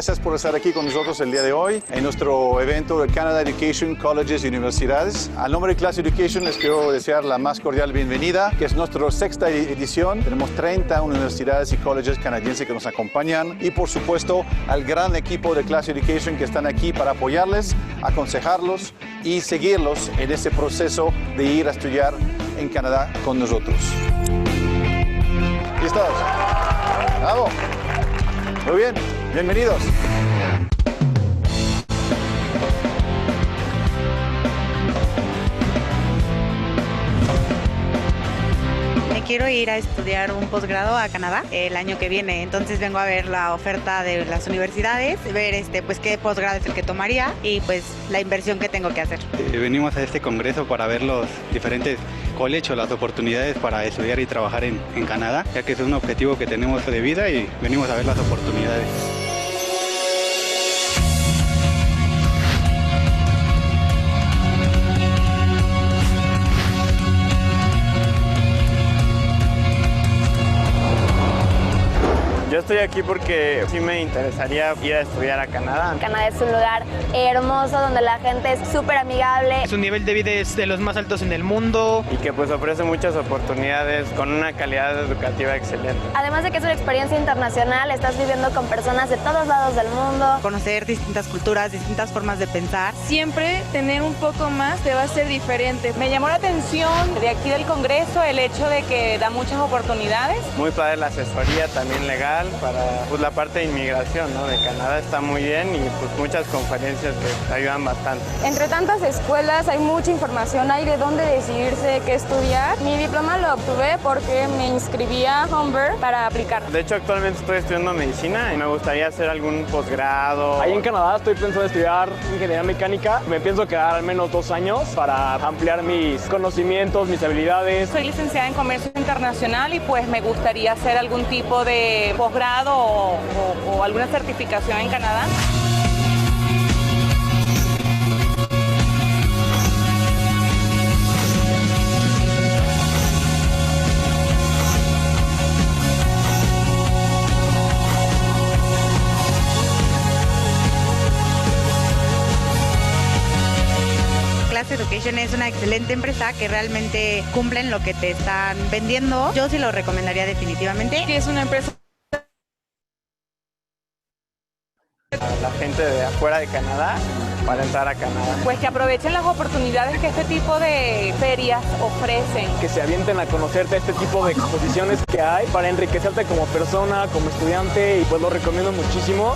gracias por estar aquí con nosotros el día de hoy en nuestro evento de Canada Education, Colleges y Universidades. Al nombre de Class Education les quiero desear la más cordial bienvenida, que es nuestra sexta edición. Tenemos 30 universidades y colleges canadienses que nos acompañan y por supuesto al gran equipo de Class Education que están aquí para apoyarles, aconsejarlos y seguirlos en este proceso de ir a estudiar en Canadá con nosotros. ¿Listos? ¡Bravo! Muy bien, bienvenidos. Quiero ir a estudiar un posgrado a Canadá el año que viene, entonces vengo a ver la oferta de las universidades, ver pues qué posgrado es el que tomaría y pues la inversión que tengo que hacer. Venimos a este congreso para ver los diferentes colleges o las oportunidades para estudiar y trabajar en Canadá, ya que es un objetivo que tenemos de vida y venimos a ver las oportunidades. Yo estoy aquí porque sí me interesaría ir a estudiar a Canadá. Canadá es un lugar hermoso donde la gente es súper amigable. Su nivel de vida es de los más altos en el mundo. Y que pues ofrece muchas oportunidades con una calidad educativa excelente. Además de que es una experiencia internacional, estás viviendo con personas de todos lados del mundo. Conocer distintas culturas, distintas formas de pensar. Siempre tener un poco más te va a ser diferente. Me llamó la atención de aquí del Congreso el hecho de que da muchas oportunidades. Muy padre la asesoría también legal para pues, la parte de inmigración, ¿no? De Canadá está muy bien y pues muchas conferencias que ayudan bastante. Entre tantas escuelas hay mucha información, hay de dónde decidirse qué estudiar. Mi diploma lo obtuve porque me inscribí a Humber para aplicar. De hecho, actualmente estoy estudiando medicina y me gustaría hacer algún posgrado. Ahí en Canadá estoy pensando en estudiar ingeniería mecánica. Me pienso quedar al menos 2 años para ampliar mis conocimientos, mis habilidades. Soy licenciada en Comercio Internacional y pues me gustaría hacer algún tipo de posgrado o alguna certificación en Canadá. Class Education es una excelente empresa que realmente cumplen lo que te están vendiendo. Yo sí lo recomendaría definitivamente. Sí, es una empresa. La gente de afuera de Canadá para entrar a Canadá. Pues que aprovechen las oportunidades que este tipo de ferias ofrecen. Que se avienten a conocerte este tipo de exposiciones que hay para enriquecerte como persona, como estudiante y pues lo recomiendo muchísimo.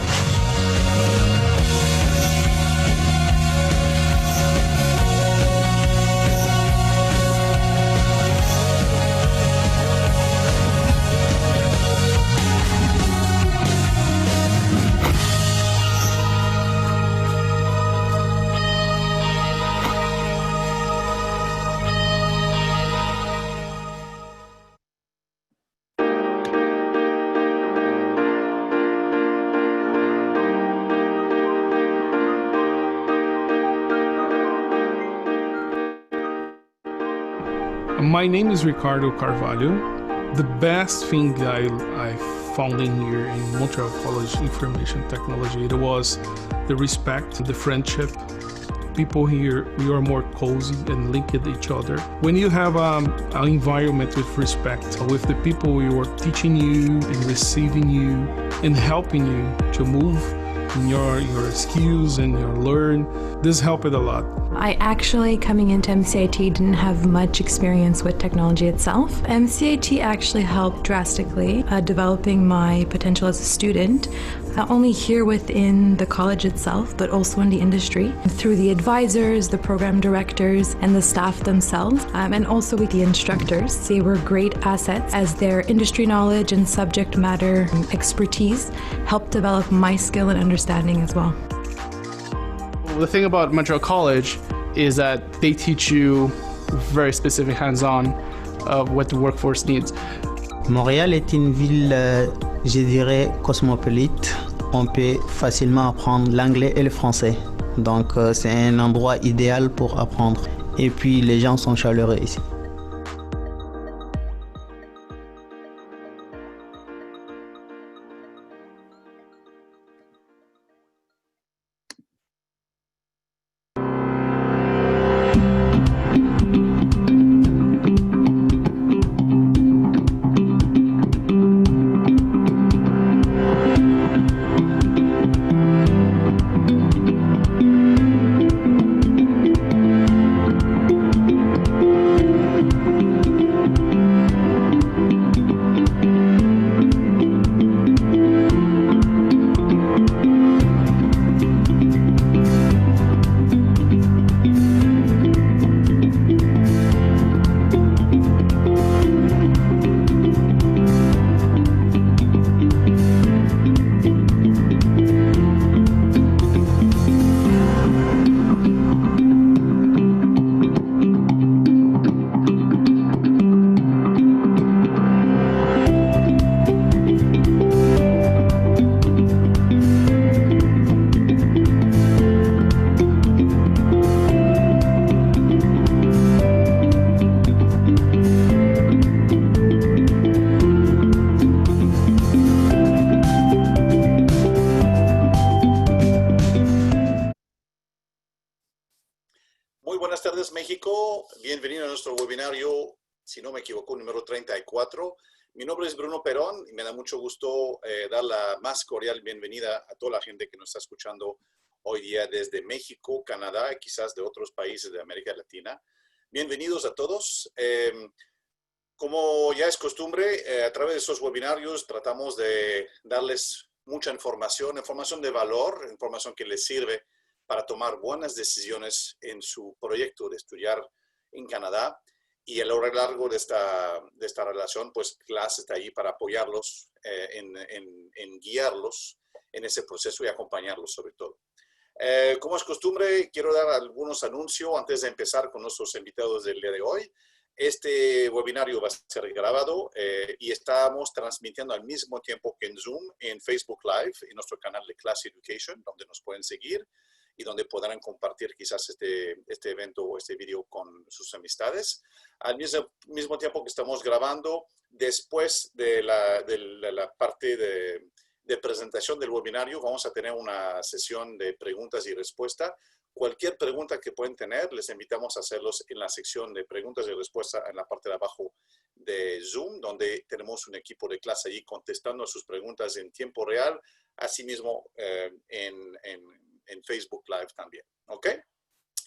My name is Ricardo Carvalho. The best thing I found in here in Montreal College Information Technology, it was the respect, the friendship. People here, we are more cozy and linked with each other. When you have an environment with respect, with the people who are teaching you and receiving you and helping you to move in your skills and your learn, this helped a lot. I actually, coming into MCIT, didn't have much experience with technology itself. MCIT actually helped drastically developing my potential as a student, not only here within the college itself, but also in the industry, through the advisors, the program directors, and the staff themselves, and also with the instructors. They were great assets as their industry knowledge and subject matter expertise helped develop my skill and understanding as well. The thing about Montreal College is that they teach you very specific hands-on of what the workforce needs. Montréal est une ville, je dirais, cosmopolite. On peut facilement apprendre l'anglais et le français. Donc c'est un endroit idéal pour apprendre. Et puis les gens sont chaleureux ici. buenas tardes, México. Bienvenido a nuestro webinario, si no me equivoco, número 34. Mi nombre es Bruno Perón y me da mucho gusto dar la más cordial bienvenida a toda la gente que nos está escuchando hoy día desde México, Canadá y quizás de otros países de América Latina. Bienvenidos a todos. Como ya es costumbre, a través de estos webinarios tratamos de darles mucha información de valor, información que les sirve para tomar buenas decisiones en su proyecto de estudiar en Canadá. Y a lo largo de esta relación, pues CLAS está ahí para apoyarlos, en guiarlos en ese proceso y acompañarlos sobre todo. Como es costumbre, quiero dar algunos anuncios antes de empezar con nuestros invitados del día de hoy. Este webinario va a ser grabado y estamos transmitiendo al mismo tiempo que en Zoom, en Facebook Live, en nuestro canal de Class Education, donde nos pueden seguir y donde podrán compartir quizás este evento o este video con sus amistades. Al mismo tiempo que estamos grabando, después de la parte de presentación del webinario, vamos a tener una sesión de preguntas y respuestas. Cualquier pregunta que pueden tener, les invitamos a hacerlos en la sección de preguntas y respuestas en la parte de abajo de Zoom, donde tenemos un equipo de clase allí contestando sus preguntas en tiempo real, asimismo en Facebook Live también. ¿Ok?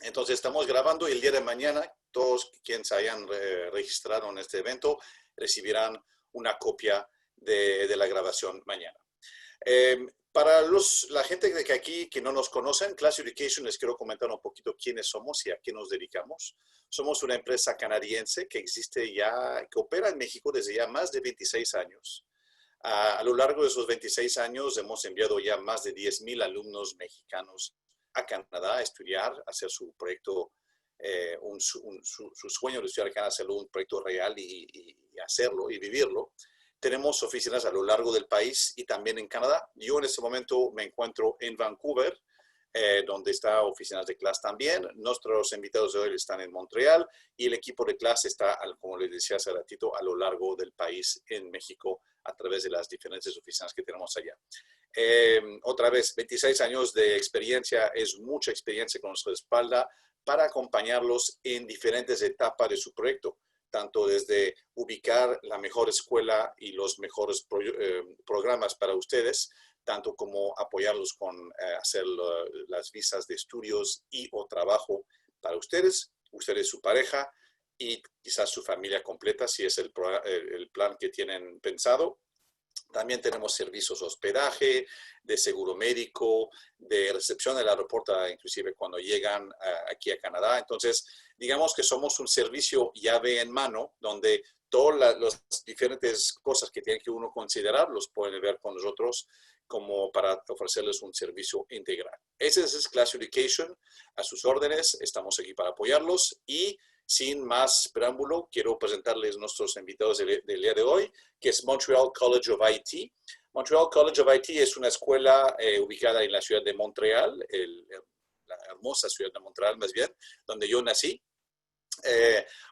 Entonces estamos grabando y el día de mañana todos quienes se hayan registrado en este evento recibirán una copia de la grabación mañana. Para la gente de aquí que no nos conocen, Class Education, les quiero comentar un poquito quiénes somos y a qué nos dedicamos. Somos una empresa canadiense que existe ya, que opera en México desde ya más de 26 años. A lo largo de esos 26 años hemos enviado ya más de 10,000 alumnos mexicanos a Canadá a estudiar, a hacer su proyecto, su sueño de estudiar acá, hacerlo un proyecto real y hacerlo y vivirlo. Tenemos oficinas a lo largo del país y también en Canadá. Yo en este momento me encuentro en Vancouver, donde está oficinas de CLAS también. Nuestros invitados de hoy están en Montreal y el equipo de CLAS está, como les decía hace ratito, a lo largo del país en México a través de las diferentes oficinas que tenemos allá. Otra vez, 26 años de experiencia, es mucha experiencia con nuestra espalda para acompañarlos en diferentes etapas de su proyecto, tanto desde ubicar la mejor escuela y los mejores programas para ustedes, tanto como apoyarlos con hacer las visas de estudios y o trabajo para ustedes, su pareja y quizás su familia completa, si es el plan que tienen pensado. También tenemos servicios de hospedaje, de seguro médico, de recepción del aeropuerto, inclusive cuando llegan aquí a Canadá. Entonces, digamos que somos un servicio llave en mano, donde todas las diferentes cosas que tiene que uno considerar los pueden ver con nosotros como para ofrecerles un servicio integral. Ese es Class Education, a sus órdenes, estamos aquí para apoyarlos y sin más preámbulo, quiero presentarles nuestros invitados del día de hoy, que es Montreal College of IT. Montreal College of IT es una escuela ubicada en la ciudad de Montreal, la hermosa ciudad de Montreal más bien, donde yo nací.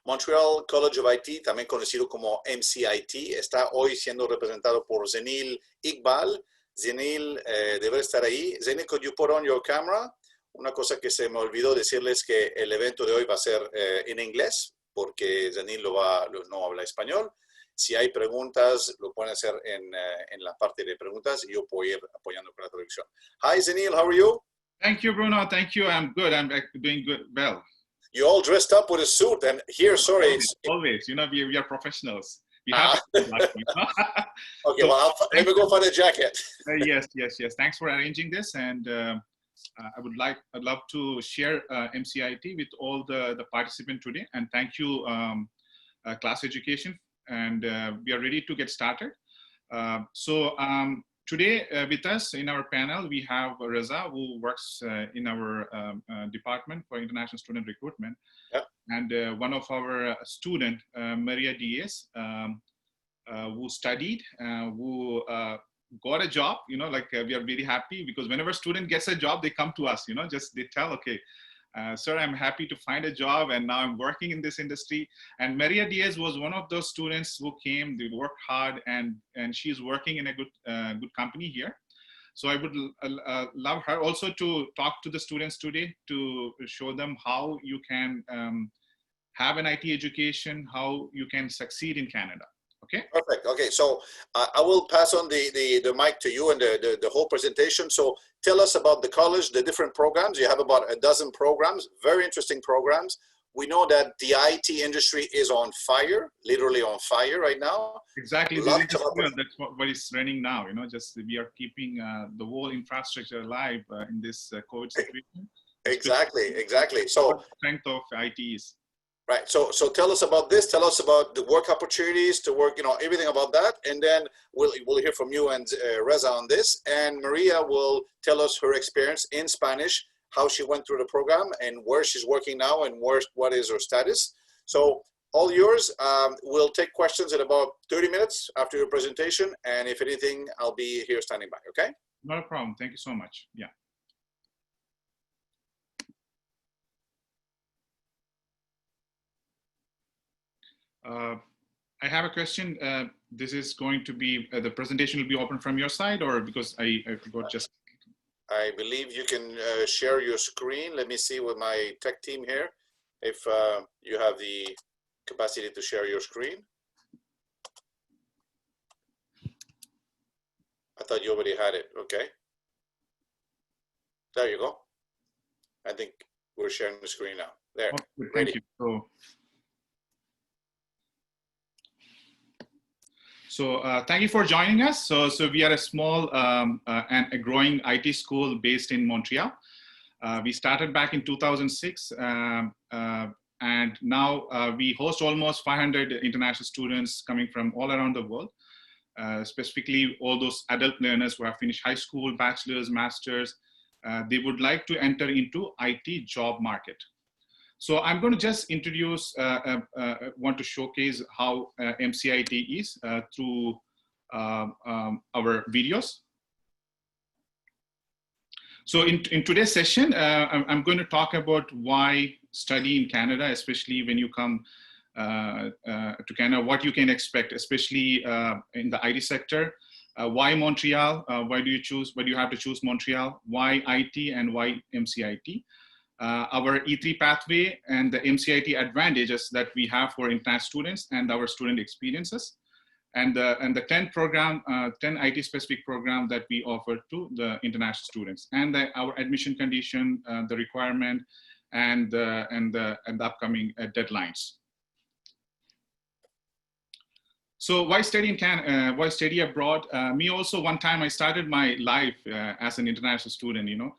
Montreal College of IT, también conocido como MCIT, está hoy siendo representado por Zenil Iqbal. Zenil debe estar ahí. Zenil, could you put on your camera? Una cosa que se me olvidó decirles que el evento de hoy va a ser en inglés, porque Zenil no habla español. Si hay preguntas, lo pueden hacer en la parte de preguntas y yo puedo ir apoyando con la traducción. Hi, Zenil, how are you? Thank you, Bruno. Thank you. I'm good. I'm doing good. Well. You all dressed up with a suit, and here, sorry. Always. You know, we are professionals. We have Okay, well, let me go find a jacket. Yes. Thanks for arranging this, and I'd love to share MCIT with all the participants today, and thank you, Class Education, and we are ready to get started. Today with us in our panel, we have Reza, who works in our Department for International Student Recruitment. Yep. And one of our students, Maria Diaz, who studied, who got a job, you know, like we are very happy because whenever a student gets a job, they come to us, you know, just they tell, okay, sir, I'm happy to find a job and now I'm working in this industry. And Maria Diaz was one of those students who came, they worked hard, and she's working in a good company here. So I would love her also to talk to the students today to show them how you can have an IT education, how you can succeed in Canada. Okay. Perfect. Okay, so I will pass on the mic to you and the whole presentation. So tell us about the college, the different programs. You have about a dozen programs, very interesting programs. We know that the IT industry is on fire, literally on fire right now. Exactly. That's what is running now. You know, just we are keeping the whole infrastructure alive in this COVID situation. Exactly. So strength of IT is. Right. So tell us about this. Tell us about the work opportunities to work, you know, everything about that. And then we'll hear from you and Reza on this. And Maria will tell us her experience in Spanish, how she went through the program and where she's working now and what is her status. So all yours. We'll take questions in about 30 minutes after your presentation. And if anything, I'll be here standing by. Okay? Not a problem. Thank you so much. Yeah. I have a question. This is going to be, the presentation will be open from your side, or because I forgot just... I believe you can share your screen. Let me see with my tech team here, if you have the capacity to share your screen. I thought you already had it. Okay. There you go. I think we're sharing the screen now. There. Okay, thank you. So thank you for joining us. So we are a small and a growing IT school based in Montreal. We started back in 2006, and now we host almost 500 international students coming from all around the world, specifically all those adult learners who have finished high school, bachelor's, master's. They would like to enter into IT job market. So I'm going to just introduce, want to showcase how MCIT is through our videos. So in today's session, I'm going to talk about why study in Canada, especially when you come to Canada, what you can expect, especially in the IT sector. Why Montreal? Why do you have to choose Montreal? Why IT and why MCIT? Our E3 pathway and the MCIT advantages that we have for international students and our student experiences, and the 10 IT specific program that we offer to the international students, and our admission condition, the requirement, and the upcoming deadlines. So why study in Canada? Why study abroad? Me also, one time I started my life as an international student. You know,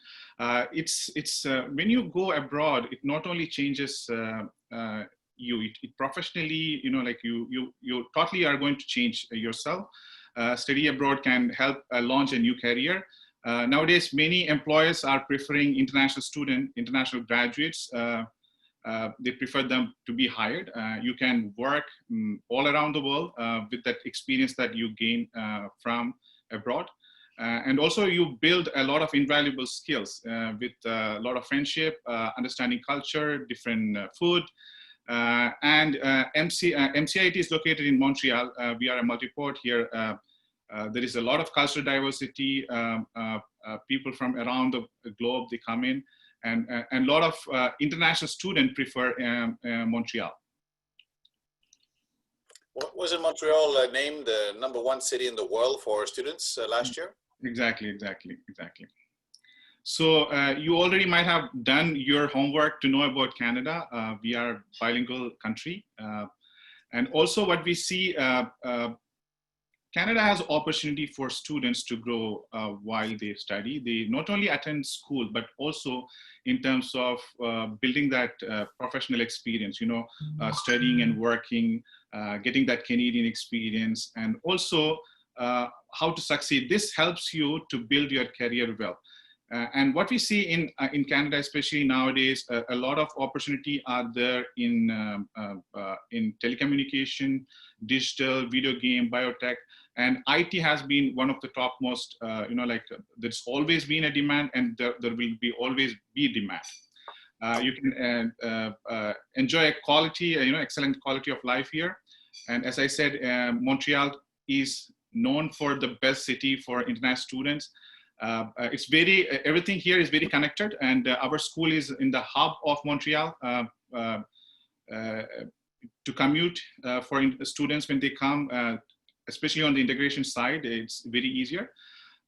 it's when you go abroad, it not only changes you, it professionally. You know, like you totally are going to change yourself. Study abroad can help launch a new career. Nowadays, many employers are preferring international graduates. They prefer them to be hired. You can work all around the world with that experience that you gain from abroad. And also you build a lot of invaluable skills with a lot of friendship, understanding culture, different food. And MCIT is located in Montreal. We are a multi-port here. There is a lot of cultural diversity. People from around the globe, they come in. And a lot of international students prefer Montreal. Wasn't Montreal named the #1 city in the world for students last year? Exactly. So you already might have done your homework to know about Canada. We are a bilingual country. And also what we see, Canada has opportunity for students to grow while they study. They not only attend school, but also in terms of building that professional experience, you know, studying and working, getting that Canadian experience, and also how to succeed. This helps you to build your career well. And what we see in Canada, especially nowadays, a lot of opportunity are there in telecommunication, digital, video game, biotech, and IT has been one of the topmost. You know, like there's always been a demand, and there will always be demand. You can enjoy a quality, you know, excellent quality of life here. And as I said, Montreal is known for the best city for international students. It's very, everything here is very connected, and our school is in the hub of Montreal. To commute for students when they come, especially on the integration side, it's very easier.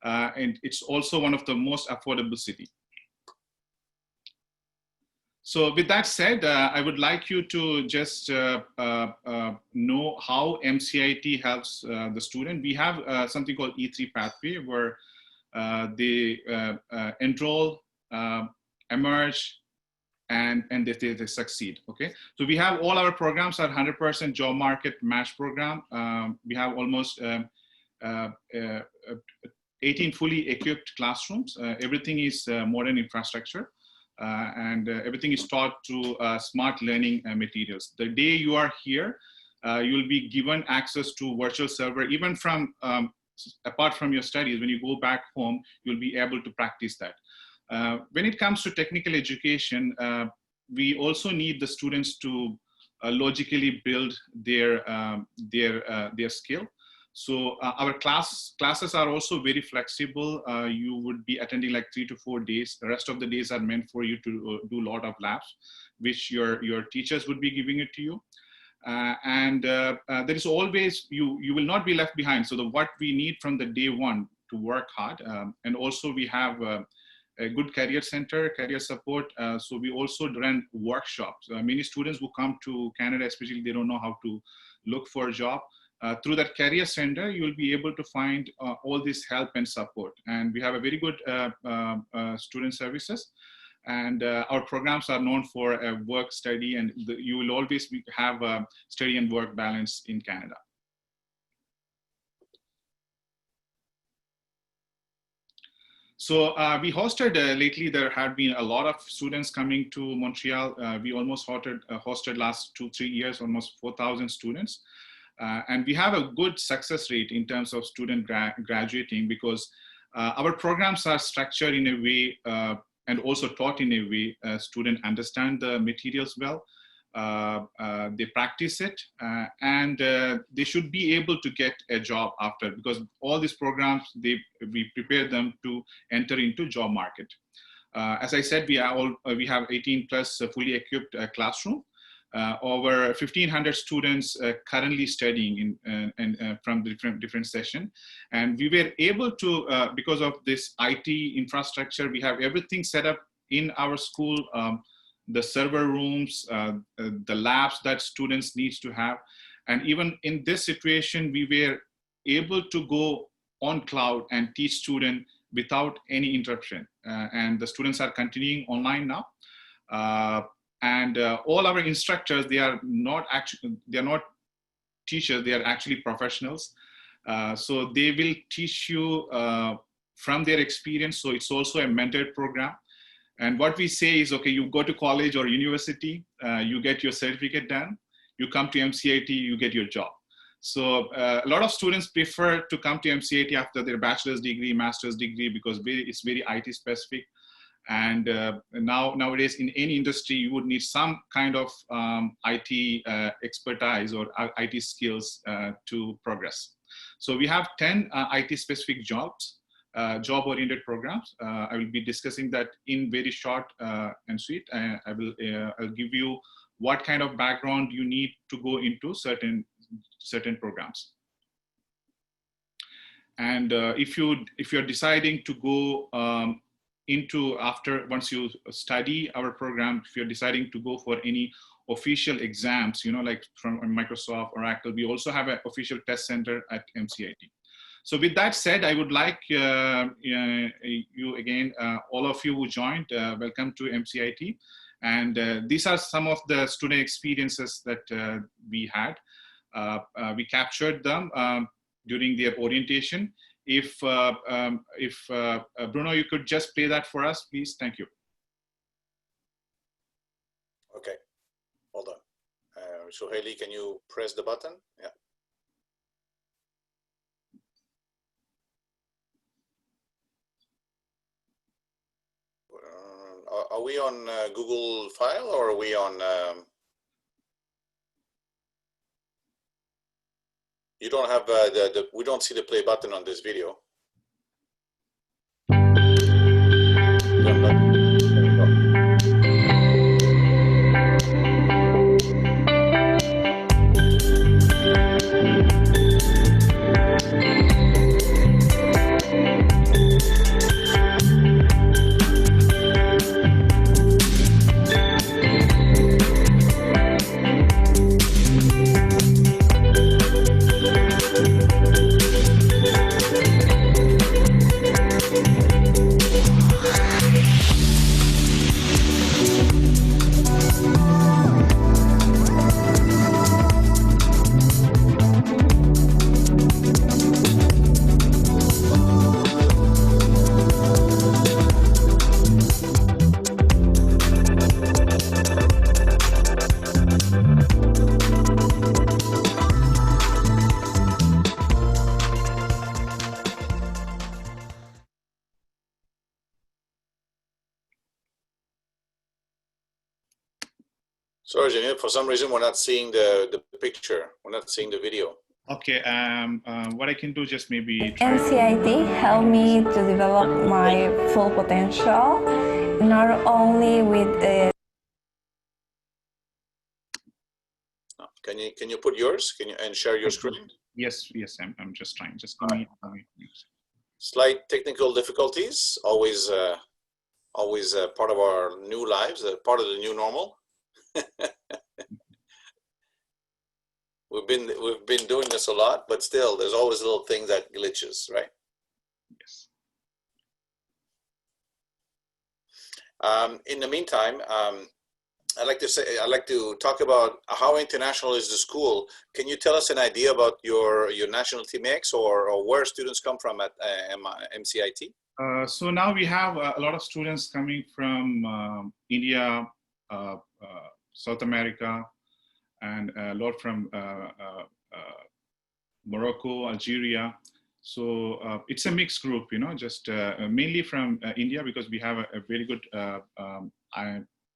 And it's also one of the most affordable city. So with that said, I would like you to just know how MCIT helps the student. We have something called E3 pathway, where they enroll, emerge, and they succeed. Okay, so we have all our programs are 100% job market match program. We have almost 18 fully equipped classrooms. Everything is modern infrastructure, and everything is taught through smart learning materials. The day you are here, you'll be given access to virtual server, even from apart from your studies. When you go back home, you'll be able to practice that. When it comes to technical education, we also need the students to logically build their skill. So our classes are also very flexible. You would be attending like 3 to 4 days. The rest of the days are meant for you to do a lot of labs, which your teachers would be giving it to you. There is always, you will not be left behind. So what we need from the day one to work hard. And also we have a good career center, career support. So we also run workshops. Many students who come to Canada, especially, they don't know how to look for a job. Through that career center, you'll be able to find all this help and support. And we have a very good student services. And our programs are known for work, study, and you will always have a study and work balance in Canada. So we hosted, lately there have been a lot of students coming to Montreal. We almost hosted last 2-3 years, almost 4,000 students. And we have a good success rate in terms of student graduating, because our programs are structured in a way and also taught in a way students understand the materials well. They practice it, and they should be able to get a job after, because all these programs, we prepare them to enter into job market. As I said, we have 18 plus fully equipped classroom. Over 1,500 students currently studying from different session. And we were able to, because of this IT infrastructure, we have everything set up in our school, the server rooms, the labs that students need to have. And even in this situation, we were able to go on cloud and teach students without any interruption. And the students are continuing online now. And all our instructors, they are not teachers, they are actually professionals. So they will teach you from their experience. So it's also a mentored program. And what we say is, okay, you go to college or university, you get your certificate done, you come to MCIT, you get your job. So a lot of students prefer to come to MCIT after their bachelor's degree, master's degree, because it's very IT specific. And nowadays in any industry, you would need some kind of IT expertise or IT skills to progress. So we have 10 IT specific jobs, job-oriented programs. I will be discussing that in very short and sweet. I'll give you what kind of background you need to go into certain programs. And if you're deciding to go once you study our program, if you're deciding to go for any official exams, like from Microsoft, Oracle, we also have an official test center at MCIT. So with that said, I would like you again, all of you who joined, welcome to MCIT. And these are some of the student experiences that we had. We captured them during their orientation. If Bruno, you could just play that for us, please. Thank you. Okay, hold on. So Haley, can you press the button? Yeah. Are we on Google File, or are we on? You don't have we don't see the play button on this video. Sorry, Janine, for some reason we're not seeing the picture. We're not seeing the video. Okay, what I can do, just maybe try. MCIT helped me to develop my full potential, not only with Can you put yours? Can you and share your screen? Yes, I'm just trying. Just give me. Slight technical difficulties, always part of our new lives, part of the new normal. We've been doing this a lot, but still, there's always little things that glitches, right? Yes. In the meantime, I'd like to talk about how international is the school. Can you tell us an idea about your nationality mix or where students come from at MCIT? So now we have a lot of students coming from India, South America, and a lot from Morocco, Algeria. So it's a mixed group, you know, just mainly from India, because we have a very good,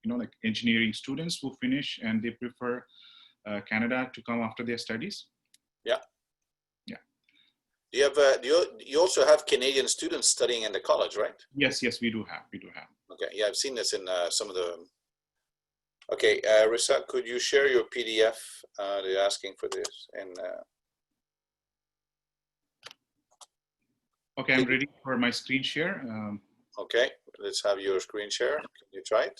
like engineering students who finish and they prefer Canada to come after their studies. Yeah. Yeah. You also have Canadian students studying in the college, right? Yes, we do have. Okay, yeah, I've seen this in some of the. Okay, Risa, could you share your PDF? They're asking for this. And okay, I'm ready for my screen share. Okay, let's have your screen share. Can you try it?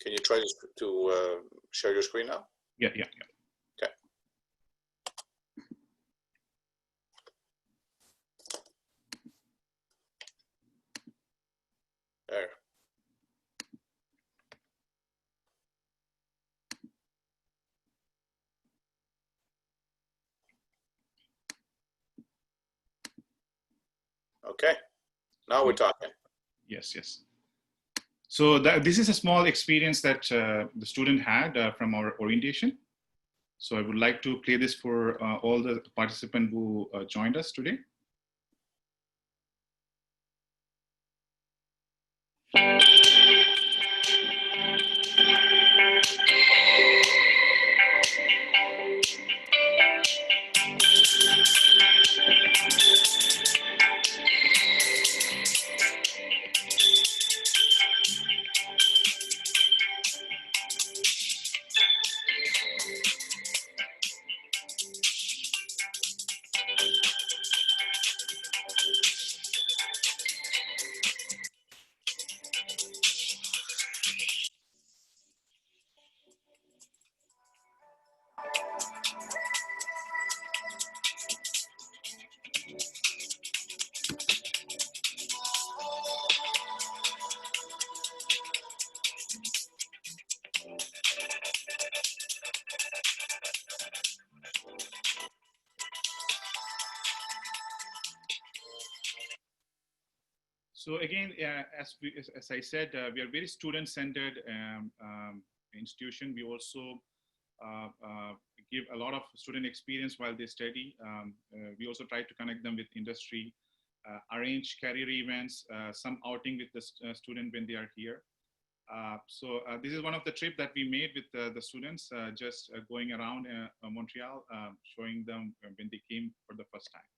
Can you try to share your screen now? Yeah. Okay. There. Okay, now we're talking. Yes. So this is a small experience that the student had from our orientation. So I would like to play this for all the participants who joined us today. So again, as I said, we are very student-centered institution. We also give a lot of student experience while they study. We also try to connect them with industry, arrange career events, some outing with the student when they are here. So this is one of the trips that we made with the students, just going around Montreal, showing them when they came for the first time.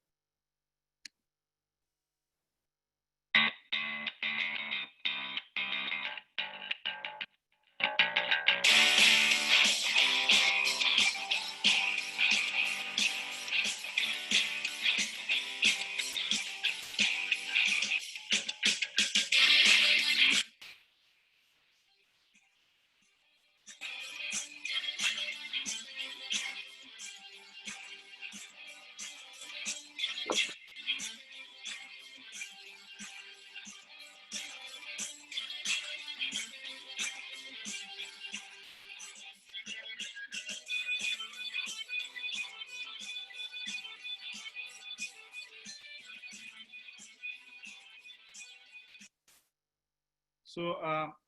So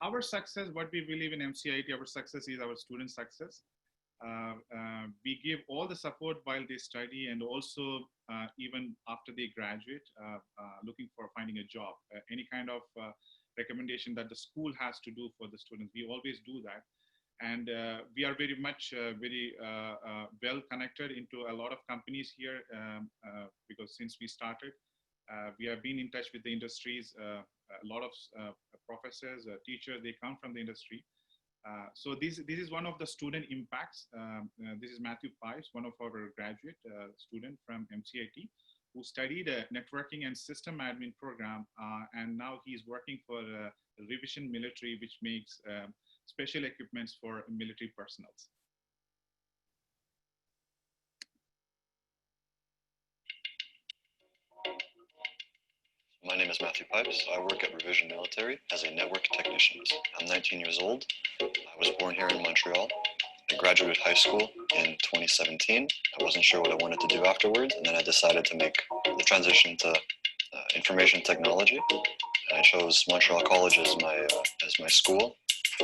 our success, what we believe in MCIT, our success is our student success. We give all the support while they study, and also even after they graduate, looking for finding a job. Any kind of recommendation that the school has to do for the students, we always do that. And we are very much well connected into a lot of companies here, because since we started, we have been in touch with the industries. A lot of professors, teachers, they come from the industry. So this is one of the student impacts. This is Matthew Pipes, one of our graduate student from MCIT, who studied a networking and system admin program, and now he's working for Revision Military, which makes special equipments for military personnel. My name is Matthew Pipes. I work at Revision Military as a network technician. I'm 19 years old. I was born here in Montreal. I graduated high school in 2017. I wasn't sure what I wanted to do afterwards, and then I decided to make the transition to information technology. And I chose Montreal College as my school,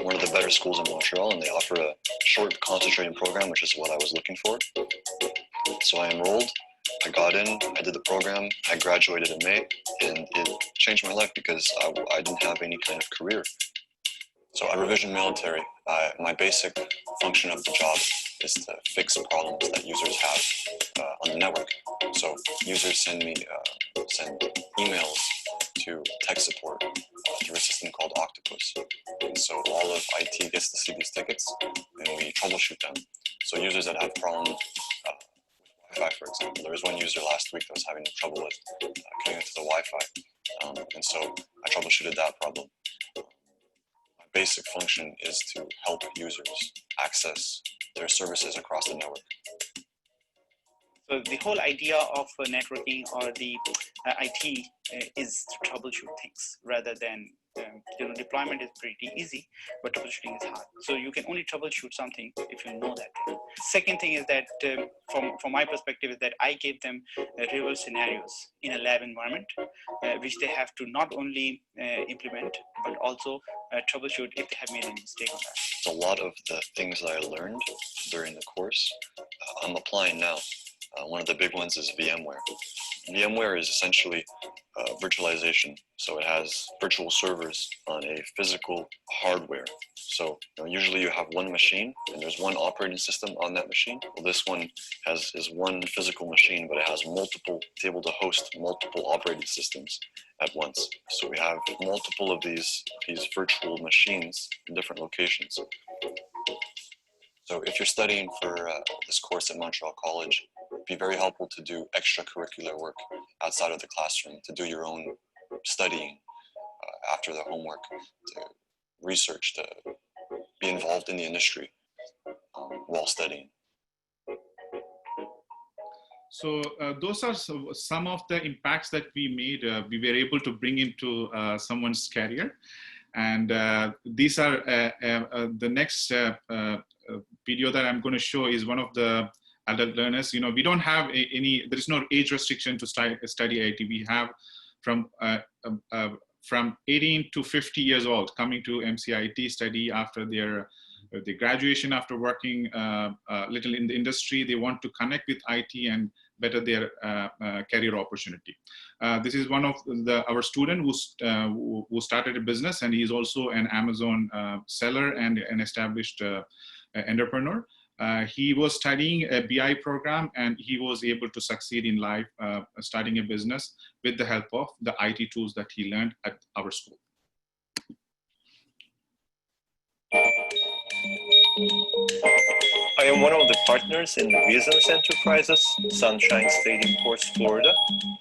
one of the better schools in Montreal, and they offer a short concentrating program, which is what I was looking for. So I enrolled. I got in, I did the program, I graduated in May, and it changed my life because I didn't have any kind of career. So at Revision Military, my basic function of the job is to fix problems that users have on the network. So users send emails to tech support through a system called Octopus. And so all of IT gets to see these tickets, and we troubleshoot them. So users that have problems Wi-Fi, for example. There was one user last week that was having trouble with connecting to the Wi-Fi, and so I troubleshooted that problem. My basic function is to help users access their services across the network. So the whole idea of networking or the IT is to troubleshoot things rather than deployment is pretty easy, but troubleshooting is hard. So you can only troubleshoot something if you know that. Second thing is that, from my perspective, is that I gave them real scenarios in a lab environment, which they have to not only implement, but also troubleshoot if they have made any mistake on that. A lot of the things that I learned during the course, I'm applying now. One of the big ones is VMware. VMware is essentially virtualization. So it has virtual servers on a physical hardware. So usually you have one machine and there's one operating system on that machine. Well, this one is one physical machine, but it has multiple, it's able to host multiple operating systems at once. So we have multiple of these virtual machines in different locations. So if you're studying for this course at Montreal College, it'd be very helpful to do extracurricular work outside of the classroom, to do your own studying after the homework, to research, to be involved in the industry while studying. So those are some of the impacts that we made, we were able to bring into someone's career. And these are the next video that I'm going to show is one of the adult learners. We don't have there is no age restriction to study IT. We have from 18 to 50 years old coming to MCIT study after their graduation, after working little in the industry. They want to connect with IT and better their career opportunity. This is one of our student who started a business, and he is also an Amazon seller and an established entrepreneur. He was studying a BI program, and he was able to succeed in life starting a business with the help of the IT tools that he learned at our school. I am one of the partners in the Business Enterprises, Sunshine State Imports, Florida,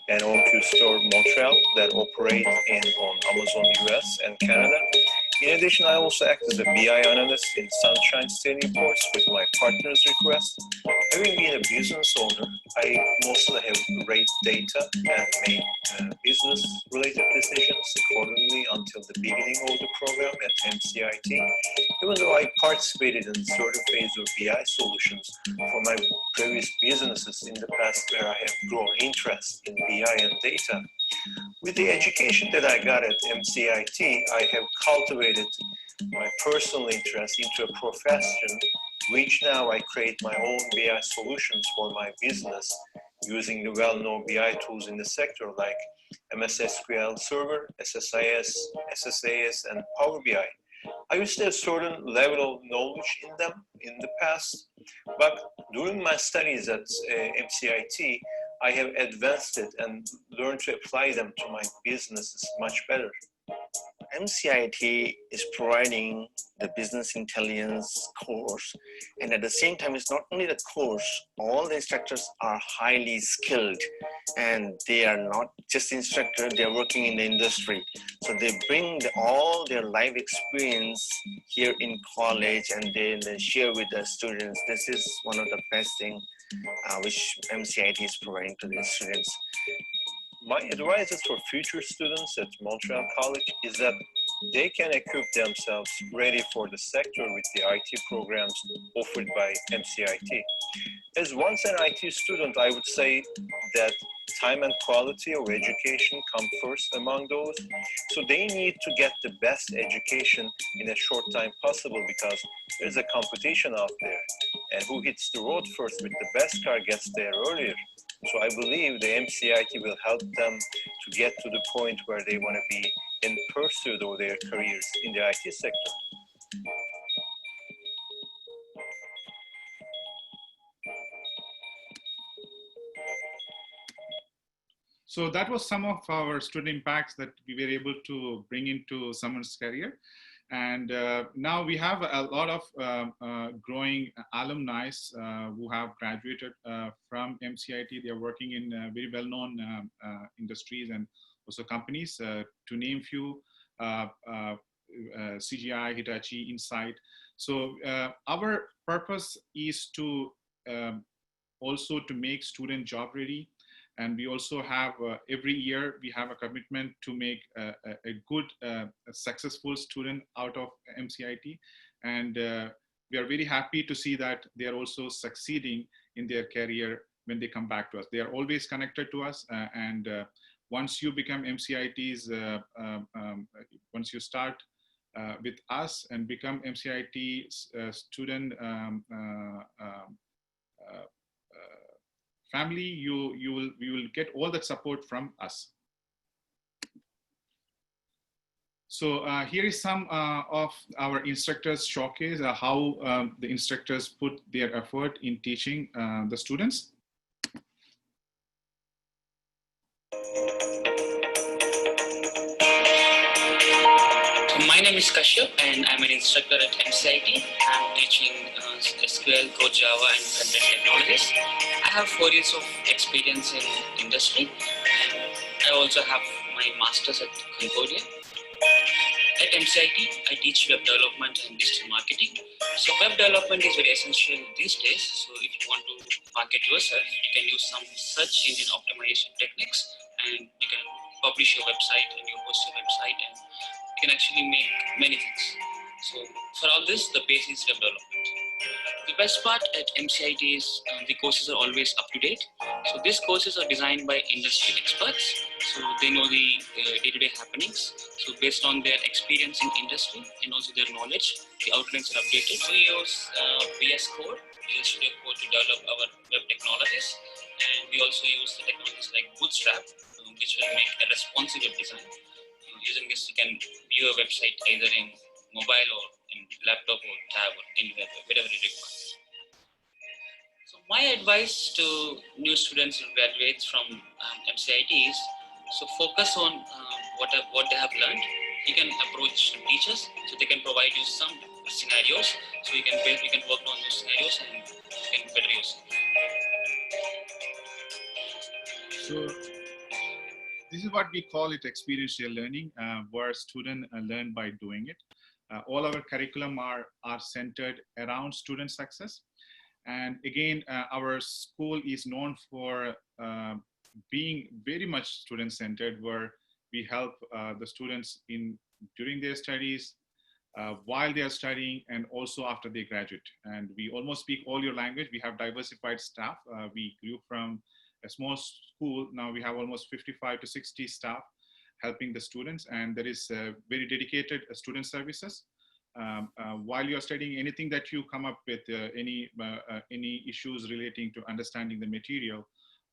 and OQ Store Montreal that operate on Amazon US and Canada. In addition, I also act as a BI analyst in Sunshine State Imports with my partner's request. Having been a business owner, I mostly have rate data and made business-related decisions accordingly until the beginning of the program at MCIT. Even though I participated in certain phase of BI solutions for my previous businesses in the past where I have grown interest in BI and data, With the education that I got at MCIT, I have cultivated my personal interest into a profession, which now I create my own BI solutions for my business using the well-known BI tools in the sector like MS SQL Server, SSIS, SSAS, and Power BI. I used to have a certain level of knowledge in them in the past, but during my studies at MCIT, I have advanced it and learned to apply them to my businesses much better. MCIT is providing the business intelligence course, and at the same time, it's not only the course, all the instructors are highly skilled, and they are not just instructors, they're working in the industry. So they bring all their life experience here in college, and they share with the students. This is one of the best things which MCIT is providing to the students. My advice for future students at Montreal College is that they can equip themselves ready for the sector with the IT programs offered by MCIT. As once an IT student, I would say that time and quality of education come first among those. So they need to get the best education in a short time possible because there's a competition out there. And who hits the road first with the best car gets there earlier. So I believe the MCIT will help them to get to the point where they want to be in pursuit of their careers in the IT sector. So that was some of our student impacts that we were able to bring into someone's career. And now we have a lot of growing alumni who have graduated from MCIT. They are working in very well-known industries and also companies. To name few, CGI, Hitachi, Insight. So our purpose is to also to make student job ready. And we also have, every year, we have a commitment to make a good, a successful student out of MCIT. And we are very happy to see that they are also succeeding in their career when they come back to us. They are always connected to us. And once you become MCIT's, once you start with us and become MCIT student family, you will get all that support from us. So here is some of our instructors showcase how the instructors put their effort in teaching the students. My name is Kashyap and I'm an instructor at MCIT. I'm teaching SQL, Code, Java and content technologies. I have 4 years of experience in industry and I also have my master's at Concordia. At MCIT, I teach web development and digital marketing. So web development is very essential these days. So if you want to market yourself, you can use some search engine optimization techniques and you can publish your website and you host your website and you can actually make many things. So for all this, the base is web development. The best part at MCIT is the courses are always up to date. So these courses are designed by industry experts. So they know the day-to-day happenings. So based on their experience in industry and also their knowledge, the outlines are updated. We use VS Code, Visual Studio Code to develop our web technologies. And we also use the technologies like Bootstrap, which will make a responsive web design. Using this, you can view a website either in mobile or in laptop or tab or anywhere, whatever you require. So my advice to new students who graduate from MCIT is, so focus on what they have learned. You can approach teachers, so they can provide you some scenarios, so you can work on those scenarios and you can better yourself. So this is what we call it experiential learning, where students learn by doing it. All our curriculum are centered around student success. And again, our school is known for being very much student-centered, where we help the students during their studies, while they are studying, and also after they graduate. And we almost speak all your language. We have diversified staff. We grew from a small school. Now we have almost 55 to 60 staff. helping the students, and there is very dedicated student services. While you're studying, anything that you come up with, any issues relating to understanding the material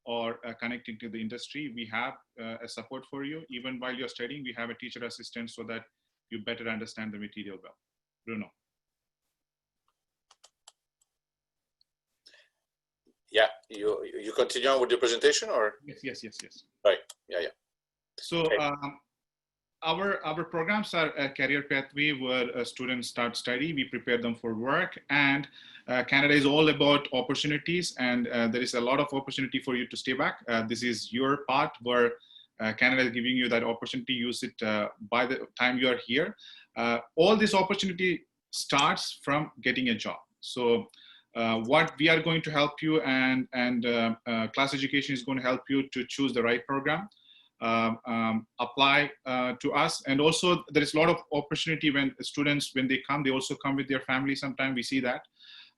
or connecting to the industry, we have a support for you. Even while you're studying, we have a teacher assistant so that you better understand the material well. Bruno. Yeah, you continue on with your presentation, or? Yes. Right, yeah. So our programs are a career pathway where students start study, we prepare them for work, and Canada is all about opportunities, and there is a lot of opportunity for you to stay back. This is your part where Canada is giving you that opportunity. Use it by the time you are here. All this opportunity starts from getting a job. So what we are going to help you, and class education is going to help you to choose the right program, apply to us. And also there is a lot of opportunity when students, when they come, they also come with their family. Sometimes we see that.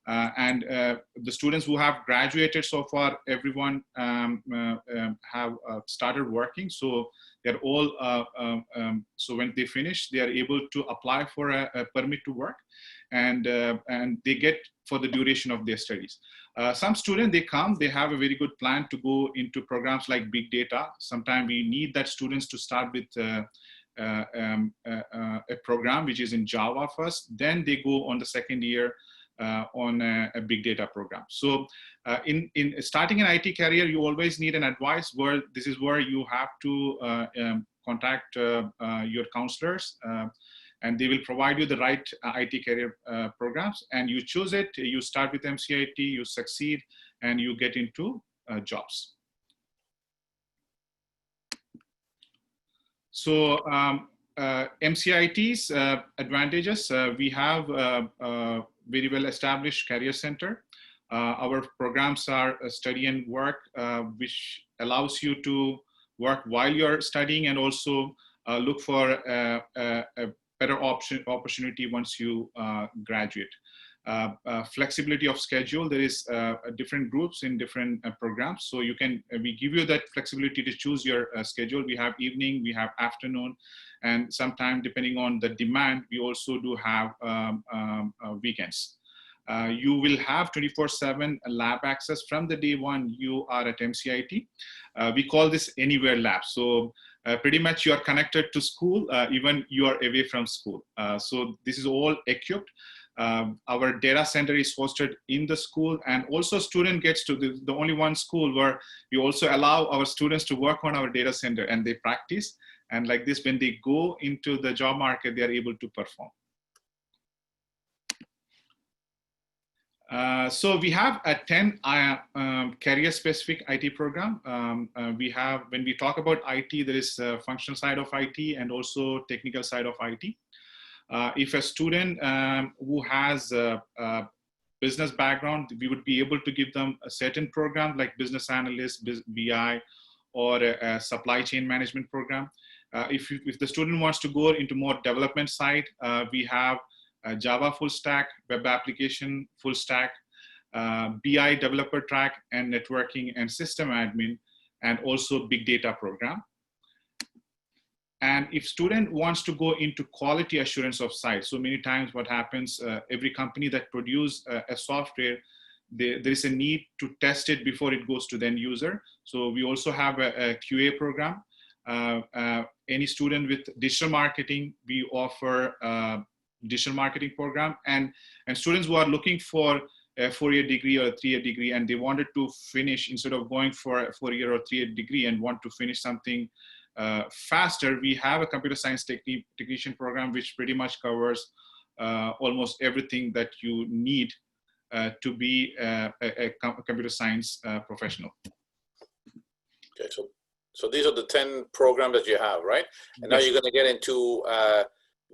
And the students who have graduated so far, everyone have started working. So they're all, so when they finish, they are able to apply for a permit to work, and they get for the duration of their studies. Some students, they come, they have a very good plan to go into programs like big data. Sometimes we need that students to start with a program which is in Java first, then they go on the second year on a big data program. So in starting an IT career, you always need an advice where this is where you have to contact your counselors, and they will provide you the right IT career programs, and you choose it, you start with MCIT, you succeed, and you get into jobs. So MCIT's advantages, we have very well established career center. Our programs are study and work, which allows you to work while you're studying, and also look for a better opportunity once you graduate. Flexibility of schedule, there is different groups in different programs, so you can, we give you that flexibility to choose your schedule. We have evening, we have afternoon, and sometimes depending on the demand, we also do have weekends. You will have 24/7 lab access from the day one you are at MCIT. We call this anywhere lab. So pretty much you are connected to school, even you are away from school. So this is all equipped. Our data center is hosted in the school, and also student gets to the only one school where we also allow our students to work on our data center, and they practice. And like this, when they go into the job market, they are able to perform. So we have a 10 career-specific IT program. We have, when we talk about IT, there is a functional side of IT and also technical side of IT. If a student who has a business background, we would be able to give them a certain program like business analyst, BI, or a supply chain management program. If the student wants to go into more development side, we have Java full stack, web application full stack, BI developer track, and networking and system admin, and also big data program. And if student wants to go into quality assurance of site, so many times what happens, every company that produce a software, there is a need to test it before it goes to the end user. So we also have a QA program. Any student with digital marketing, we offer digital marketing program, and students who are looking for a 4-year degree or a 3-year degree, and they wanted to finish, instead of going for a 4-year or 3-year degree and want to finish something faster, we have a computer science technician program, which pretty much covers almost everything that you need to be a computer science professional. Okay, so these are the 10 programs that you have, right? And now you're going to get into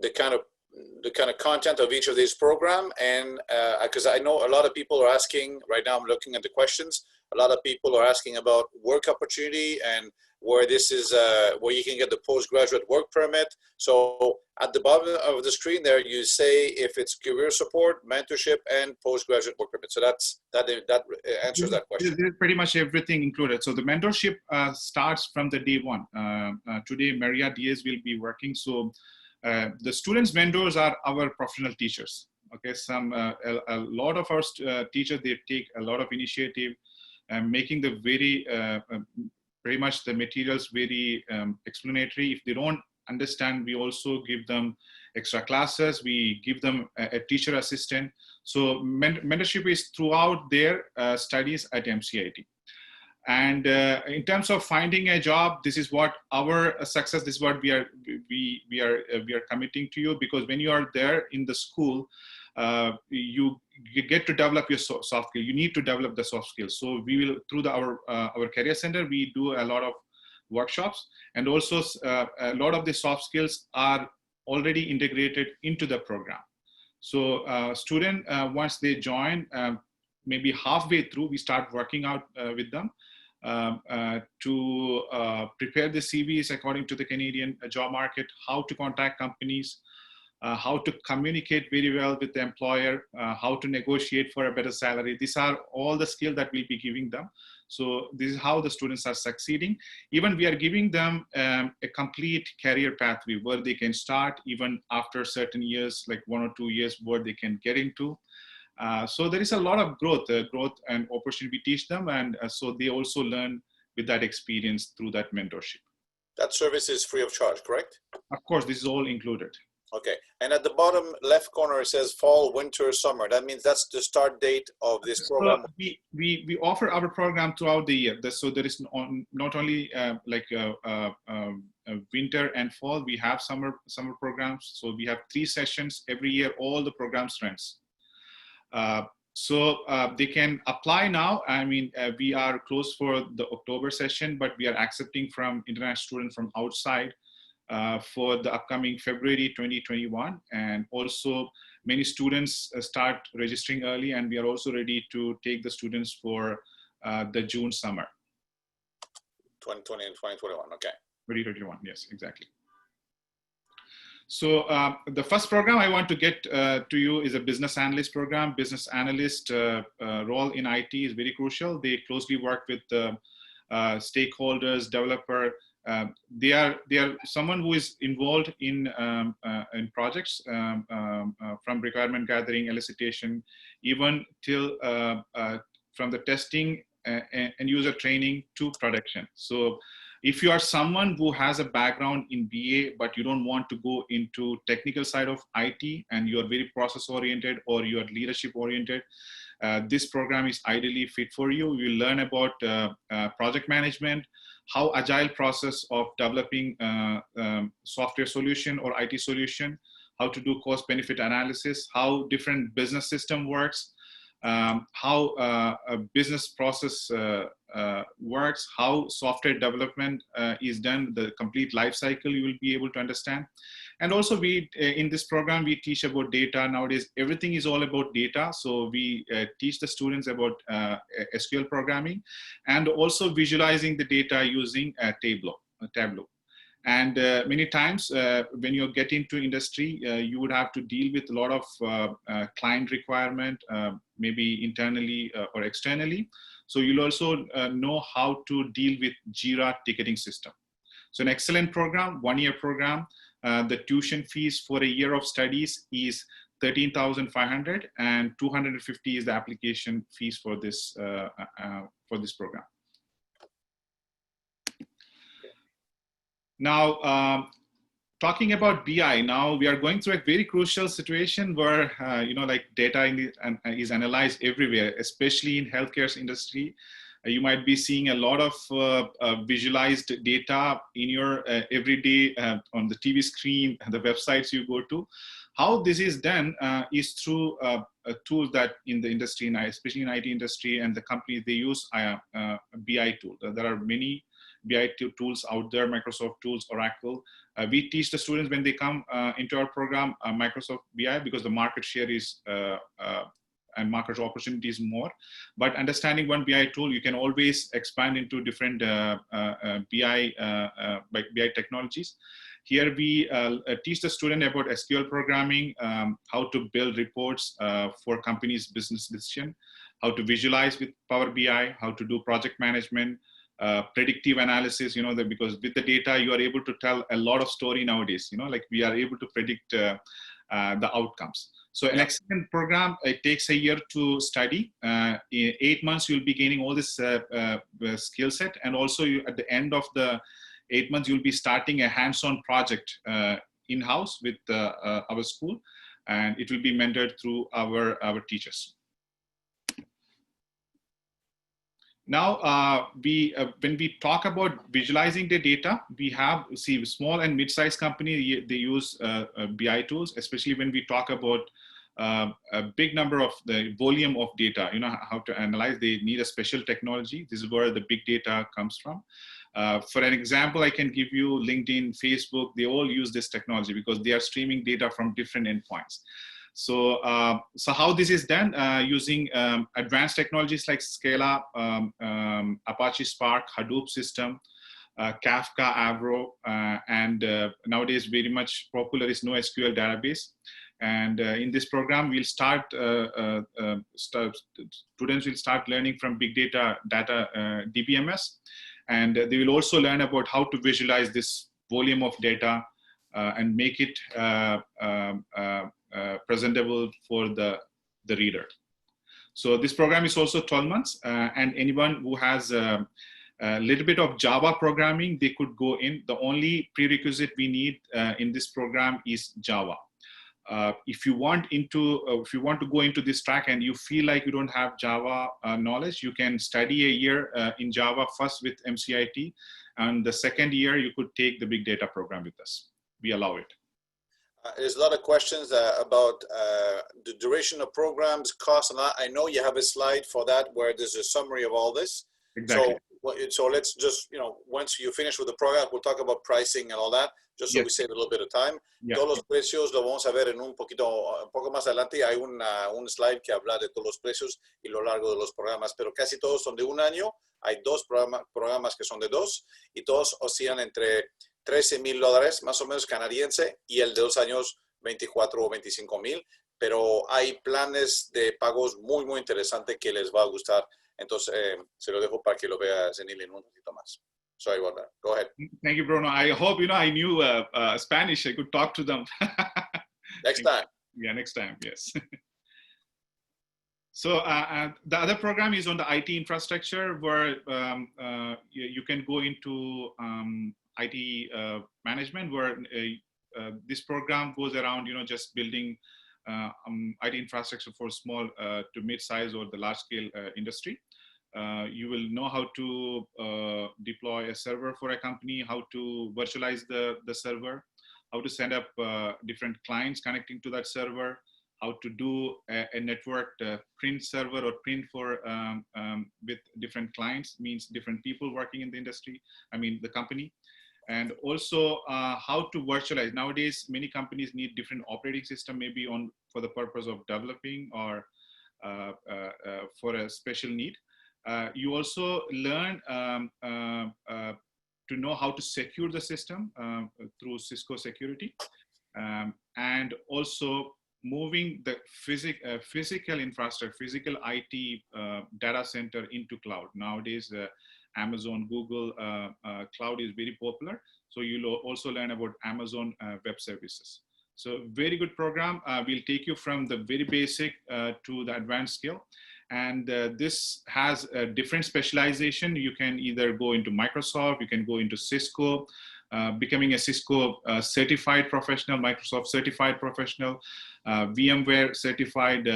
the kind of content of each of these programs, and because I know a lot of people are asking right now, I'm looking at the questions, a lot of people are asking about work opportunity and where this is where you can get the postgraduate work permit. So at the bottom of the screen there, you say if it's career support, mentorship, and postgraduate work permit. So that answers that question. There's pretty much everything included. So the mentorship starts from the day one. Today, Maria Diaz will be working. So the students' mentors are our professional teachers. Okay, a lot of our teachers, they take a lot of initiative, making the pretty much the materials very explanatory. If they don't understand, we also give them extra classes. We give them a teacher assistant. So mentorship is throughout their studies at MCIT. And in terms of finding a job, this is what our success. This is what we are committing to you, because when you are there in the school, you get to develop your soft skill. You need to develop the soft skills. So we will, through our career center, we do a lot of workshops, and also a lot of the soft skills are already integrated into the program. So student, once they join, maybe halfway through, we start working out with them to prepare the CVs according to the Canadian job market, how to contact companies, how to communicate very well with the employer, how to negotiate for a better salary. These are all the skills that we'll be giving them. So this is how the students are succeeding. Even we are giving them a complete career pathway where they can start even after certain years, like 1 or 2 years, where they can get into. So there is a lot of growth and opportunity we teach them. And so they also learn with that experience through that mentorship. That service is free of charge, correct? Of course, this is all included. Okay, and at the bottom left corner, it says fall, winter, summer. That means that's the start date of this program. So we offer our program throughout the year. So there is not only winter and fall, we have summer programs. So we have 3 sessions every year, all the programs runs. So they can apply now. I mean, we are closed for the October session, but we are accepting from international students from outside for the upcoming February 2021. And also many students start registering early, and we are also ready to take the students for the June summer. 2020 and 2021, okay. 2021, yes, exactly. So the first program I want to get to you is a business analyst program. Business analyst role in IT is very crucial. They closely work with stakeholders, developer. They are someone who is involved in projects from requirement gathering, elicitation, even till from the testing and user training to production. So if you are someone who has a background in BA, but you don't want to go into technical side of IT and you are very process oriented or you are leadership oriented, this program is ideally fit for you. You will learn about project management, how agile process of developing software solution or IT solution, how to do cost benefit analysis, how different business system works, how a business process works, how software development is done, the complete life cycle you will be able to understand. And also we, in this program, we teach about data. Nowadays, everything is all about data. So we teach the students about SQL programming and also visualizing the data using Tableau. And many times when you get into industry, you would have to deal with a lot of client requirement, maybe internally or externally. So you'll also know how to deal with Jira ticketing system. So an excellent program, 1-year program. The tuition fees for a year of studies is $13,500 and $250 is the application fees for this program. Now, talking about BI, now we are going through a very crucial situation where, like data is analyzed everywhere, especially in healthcare industry. You might be seeing a lot of visualized data in your everyday on the TV screen, the websites you go to. How this is done is through a tool that in the industry, especially in IT industry and the companies, they use a BI tool. There are many BI tools out there, Microsoft tools, Oracle. We teach the students when they come into our program, Microsoft BI, because the market share is and market opportunities more. But understanding one BI tool, you can always expand into different BI technologies. Here we teach the student about SQL programming, how to build reports for companies' business decision, how to visualize with Power BI, how to do project management, predictive analysis, because with the data, you are able to tell a lot of story nowadays, like we are able to predict the outcomes. So an excellent program, it takes a year to study. In 8 months, you'll be gaining all this skill set. And also at the end of the 8 months, you'll be starting a hands-on project in-house with our school. And it will be mentored through our teachers. Now, when we talk about visualizing the data, we have, small and mid-sized companies, they use BI tools, especially when we talk about a big number of the volume of data, how to analyze, they need a special technology. This is where the big data comes from. For an example, I can give you LinkedIn, Facebook, they all use this technology because they are streaming data from different endpoints. So how this is done using advanced technologies like Scala, Apache Spark, Hadoop system, Kafka, Avro, and nowadays very much popular is NoSQL database. And in this program, we'll students will start learning from big data DBMS, and they will also learn about how to visualize this volume of data and make it presentable for the reader. So this program is also 12 months, and anyone who has a little bit of Java programming, they could go in. The only prerequisite we need in this program is Java. If you want to go into this track and you feel like you don't have Java knowledge, you can study a year in Java first with MCIT, and the second year you could take the big data program with us. We allow it. There's a lot of questions about the duration of programs, cost, and I know you have a slide for that where there's a summary of all this. Exactly. So let's just, once you finish with the program, we'll talk about pricing and all that, just so we save a little bit of time. Todos los precios lo vamos a ver en un poco más adelante. Hay un slide que habla de todos los precios y lo largo de los programas, pero casi todos son de un año. Hay dos programas que son de 2 y todos oscilan entre $13,000 más o menos canadiense y el de 2 años 24 o 25,000, pero hay planes de pagos muy, muy interesantes que les va a gustar. Entonces, se lo dejo para que lo vea Zenil en un poquito más. Sorry about that. Go ahead. Thank you, Bruno. I hope, I knew Spanish. I could talk to them. Next time. Yeah, next time, yes. So the other program is on the IT infrastructure where you can go into IT management, where this program goes around, just building IT infrastructure for small to mid-size or the large-scale industry. You will know how to deploy a server for a company, how to virtualize the server, how to set up different clients connecting to that server, how to do a networked print server or print for with different clients, means different people working in the industry, the company. And also how to virtualize. Nowadays, many companies need different operating system, maybe for the purpose of developing or for a special need. You also learn to know how to secure the system through Cisco security, and also moving the physical infrastructure, physical IT data center into cloud. Nowadays, Amazon, Google cloud is very popular. So you'll also learn about Amazon Web Services. So very good program. We'll take you from the very basic to the advanced skill. And this has a different specialization. You can either go into Microsoft, you can go into Cisco, becoming a Cisco certified professional, Microsoft certified professional, VMware certified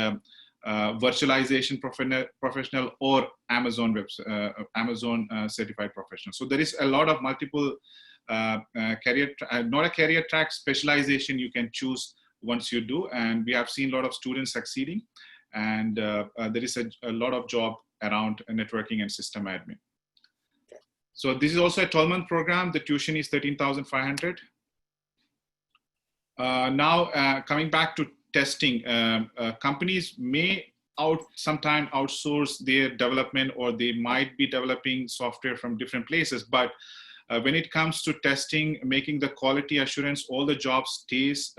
virtualization professional, or Amazon certified professional. So there is a lot of multiple career, not a career track, specialization you can choose once you do. And we have seen a lot of students succeeding. And there is a lot of job around networking and system admin. So this is also a 12-month program. The tuition is $13,500. Now, coming back to testing, companies may sometime outsource their development, or they might be developing software from different places. But when it comes to testing, making the quality assurance, all the job stays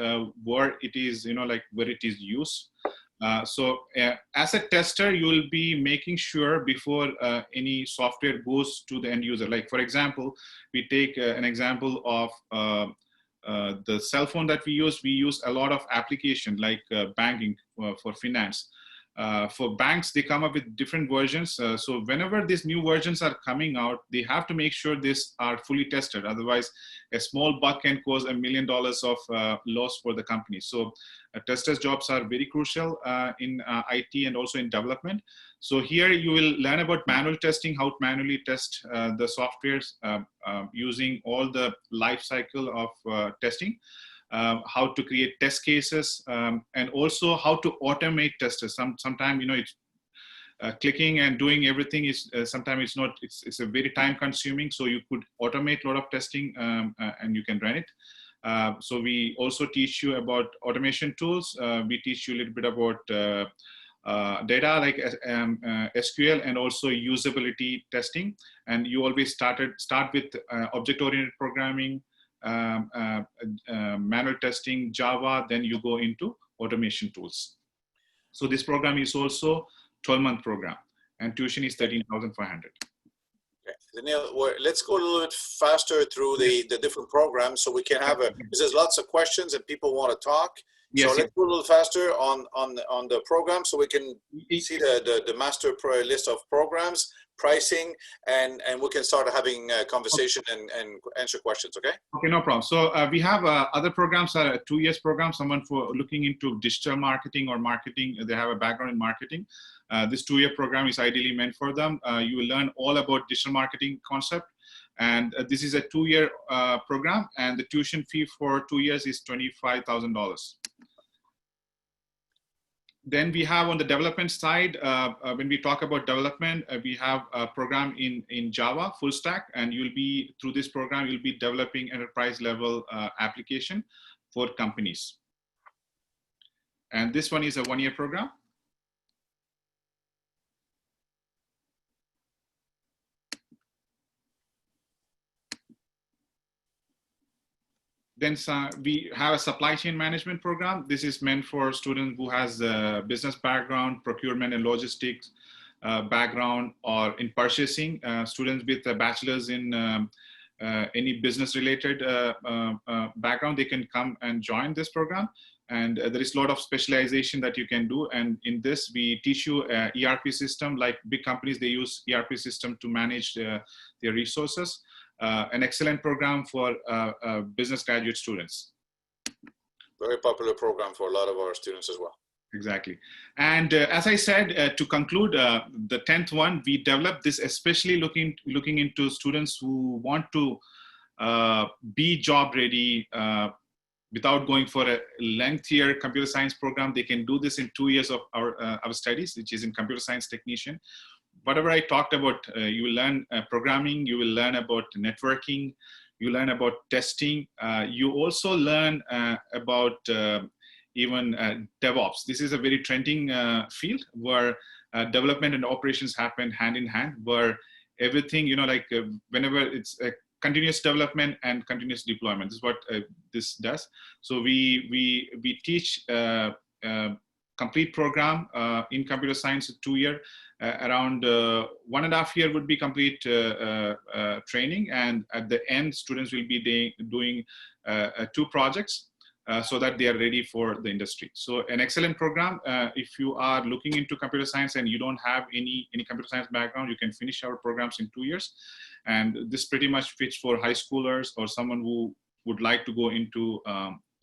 where it is, where it is used. So as a tester, you will be making sure before any software goes to the end user. Like, for example, we take an example of the cell phone that we use a lot of application like banking for finance. For banks, they come up with different versions. So whenever these new versions are coming out, they have to make sure these are fully tested. Otherwise, a small bug can cause $1 million of loss for the company. So testers' jobs are very crucial in IT and also in development. So here you will learn about manual testing, how to manually test the softwares using all the life cycle of testing. How to create test cases, and also how to automate testers. Sometimes, it's clicking and doing everything is sometimes it's a very time consuming. So you could automate a lot of testing and you can run it. So we also teach you about automation tools. We teach you a little bit about data like SQL and also usability testing. And you always start with object-oriented programming, manual testing, Java, then you go into automation tools. So this program is also 12-month program, and tuition is $13,500. Okay. Daniel, let's go a little bit faster through the different programs so we can have because there's lots of questions and people want to talk. Yes, so let's go a little faster on the program so we can see the master list of programs, pricing, and we can start having a conversation and answer questions, okay? Okay, no problem. So we have other programs, 2 years program, someone for looking into digital marketing or marketing, they have a background in marketing. This 2-year program is ideally meant for them. You will learn all about digital marketing concept. And this is a 2-year program, and the tuition fee for 2 years is $25,000. Then we have on the development side, when we talk about development, we have a program in Java, full stack, and you'll be, through this program, you'll be developing enterprise level application for companies. And this one is a 1-year program. Then we have a supply chain management program. This is meant for students who has a business background, procurement and logistics background, or in purchasing. Students with a bachelor's in any business related background, they can come and join this program. And there is a lot of specialization that you can do. And in this, we teach you ERP system. Like big companies, they use ERP system to manage their resources. An excellent program for business graduate students. Very popular program for a lot of our students as well. Exactly. And as I said, to conclude, the 10th one, we developed this especially looking into students who want to be job ready without going for a lengthier computer science program. They can do this in 2 years of our studies, which is in computer science technician. Whatever I talked about, you will learn programming, you will learn about networking, you learn about testing. You also learn about even DevOps. This is a very trending field where development and operations happen hand in hand, where everything, whenever it's a continuous development and continuous deployment. This is what this does. So we teach complete program in computer science, 2 year. Around 1.5 year would be complete training, and at the end, students will be doing 2 projects so that they are ready for the industry. So an excellent program. If you are looking into computer science and you don't have any computer science background, you can finish our programs in 2 years. And this pretty much fits for high schoolers or someone who would like to go into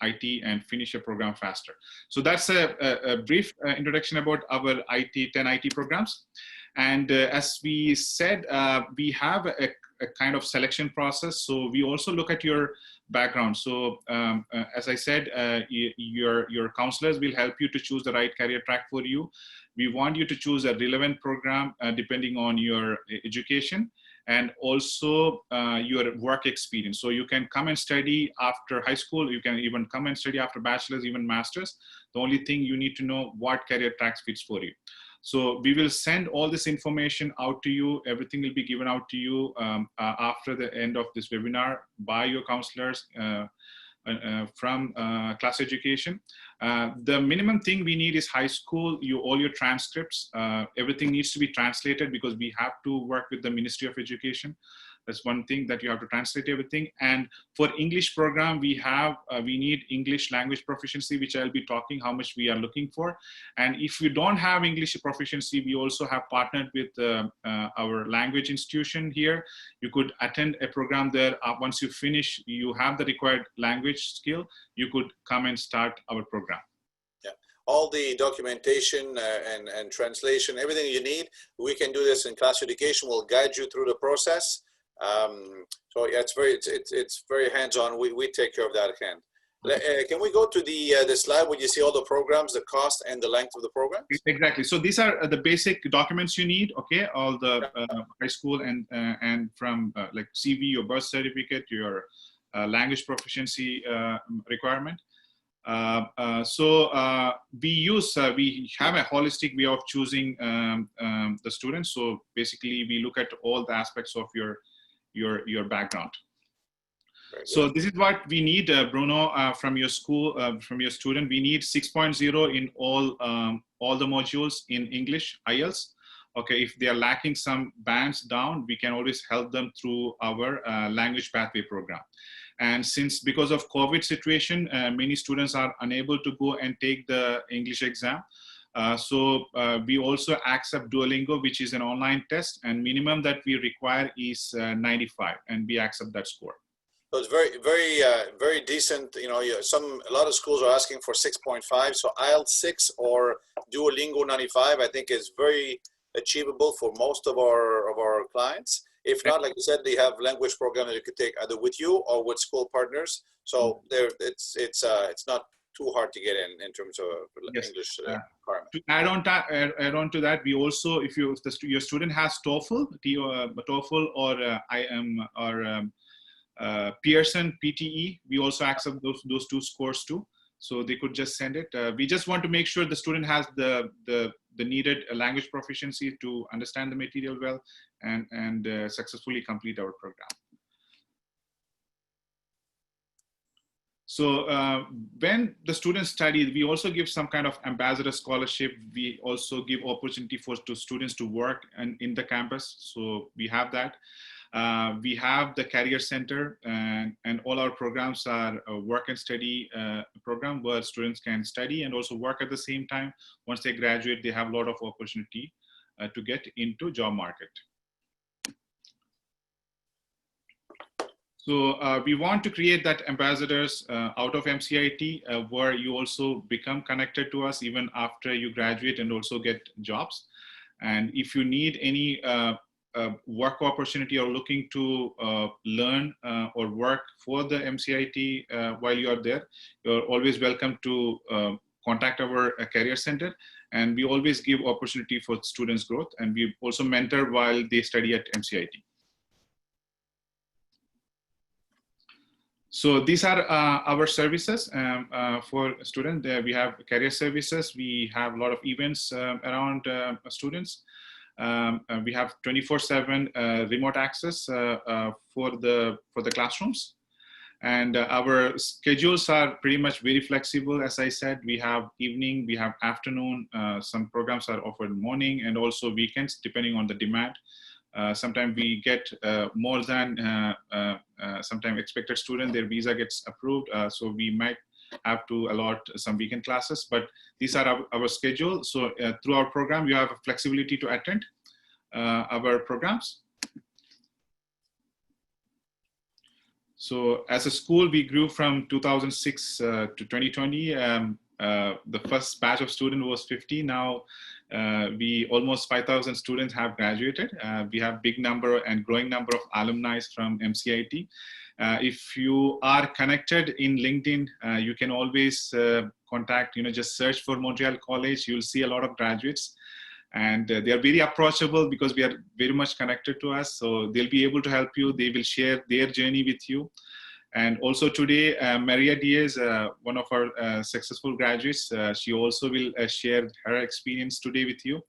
IT and finish a program faster. So that's a brief introduction about our 10 IT programs. And as we said, we have a kind of selection process. So we also look at your background. So as I said, your counselors will help you to choose the right career track for you. We want you to choose a relevant program depending on your education. and also your work experience. So you can come and study after high school, you can even come and study after bachelor's, even master's. The only thing you need to know what career tracks fits for you. So we will send all this information out to you. Everything will be given out to you after the end of this webinar by your counselors from class education. The minimum thing we need is high school, all your transcripts. Everything needs to be translated because we have to work with the Ministry of Education. That's one thing, that you have to translate everything. And for English program, we need English language proficiency, which I'll be talking how much we are looking for. And if you don't have English proficiency, we also have partnered with our language institution here. You could attend a program there. Once you finish, you have the required language skill, you could come and start our program. Yeah, all the documentation and translation, everything you need, we can do this in class education. We'll guide you through the process. So yeah, it's very hands-on. We take care of that hand. Can we go to the slide where you see all the programs, the cost and the length of the programs? Exactly. So these are the basic documents you need. Okay, all the high school and from like CV, your birth certificate, your language proficiency requirement. We have a holistic way of choosing the students. So basically, we look at all the aspects of your background. So this is what we need, Bruno, from your school, from your student. We need 6.0 in all the modules in English, IELTS. Okay, if they are lacking some bands down, we can always help them through our language pathway program. And because of COVID situation, many students are unable to go and take the English exam. We also accept Duolingo, which is an online test, and minimum that we require is 95, and we accept that score. So it's very decent. You know, a lot of schools are asking for 6.5. So IELTS 6 or Duolingo 95, I think, is very achievable for most of our clients. If not, like you said, they have language programs that you could take either with you or with school partners. So it's not too hard to get in terms of English requirement. To add on to that, we also, if your student has TOEFL, or IM or Pearson PTE, we also accept those two scores too. So they could just send it. We just want to make sure the student has the needed language proficiency to understand the material well and successfully complete our program. So when the students study, we also give some kind of ambassador scholarship. We also give opportunity to students to work in the campus. So we have that. We have the Career Center, and all our programs are a work and study program where students can study and also work at the same time. Once they graduate, they have a lot of opportunity to get into job market. So we want to create that ambassadors out of MCIT where you also become connected to us even after you graduate and also get jobs. And if you need any work opportunity or looking to learn or work for the MCIT while you are there, you're always welcome to contact our Career Center. And we always give opportunity for students' growth, and we also mentor while they study at MCIT. So these are our services for students. We have career services. We have a lot of events around students. We have 24/7 remote access for the classrooms. And our schedules are pretty much very flexible. As I said, we have evening, we have afternoon. Some programs are offered morning and also weekends, depending on the demand. Sometimes we get more than sometimes expected student, their visa gets approved. So we might have to allot some weekend classes, but these are our schedule. So through our program, you have flexibility to attend our programs. So as a school, we grew from 2006 to 2020. The first batch of students was 50. Now we almost 5,000 students have graduated. We have big number and growing number of alumni from MCIT. If you are connected in LinkedIn, you can always contact, just search for Montreal College. You'll see a lot of graduates. And they are very approachable because we are very much connected to us. So they'll be able to help you. They will share their journey with you. And also today, Maria Diaz, one of our successful graduates, she also will share her experience today with you.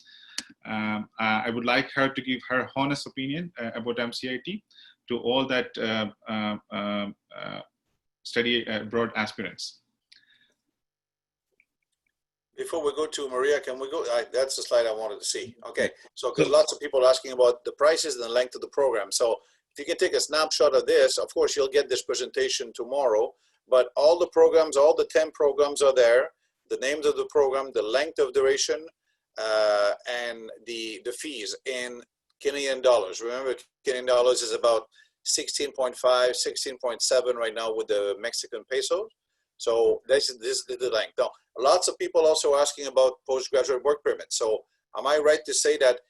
I would like her to give her honest opinion about MCIT to all that study abroad aspirants. Before we go to Maria, can we go? That's the slide I wanted to see. Okay, so because lots of people are asking about the prices and the length of the program. So if you can take a snapshot of this, of course, you'll get this presentation tomorrow, but all the programs, all the 10 programs are there, the names of the program, the length of duration, and the fees in Canadian dollars. Remember, Canadian dollars is about 16.5, 16.7 right now with the Mexican peso. So this is the length. Now, lots of people also asking about postgraduate work permits. So am I right to say that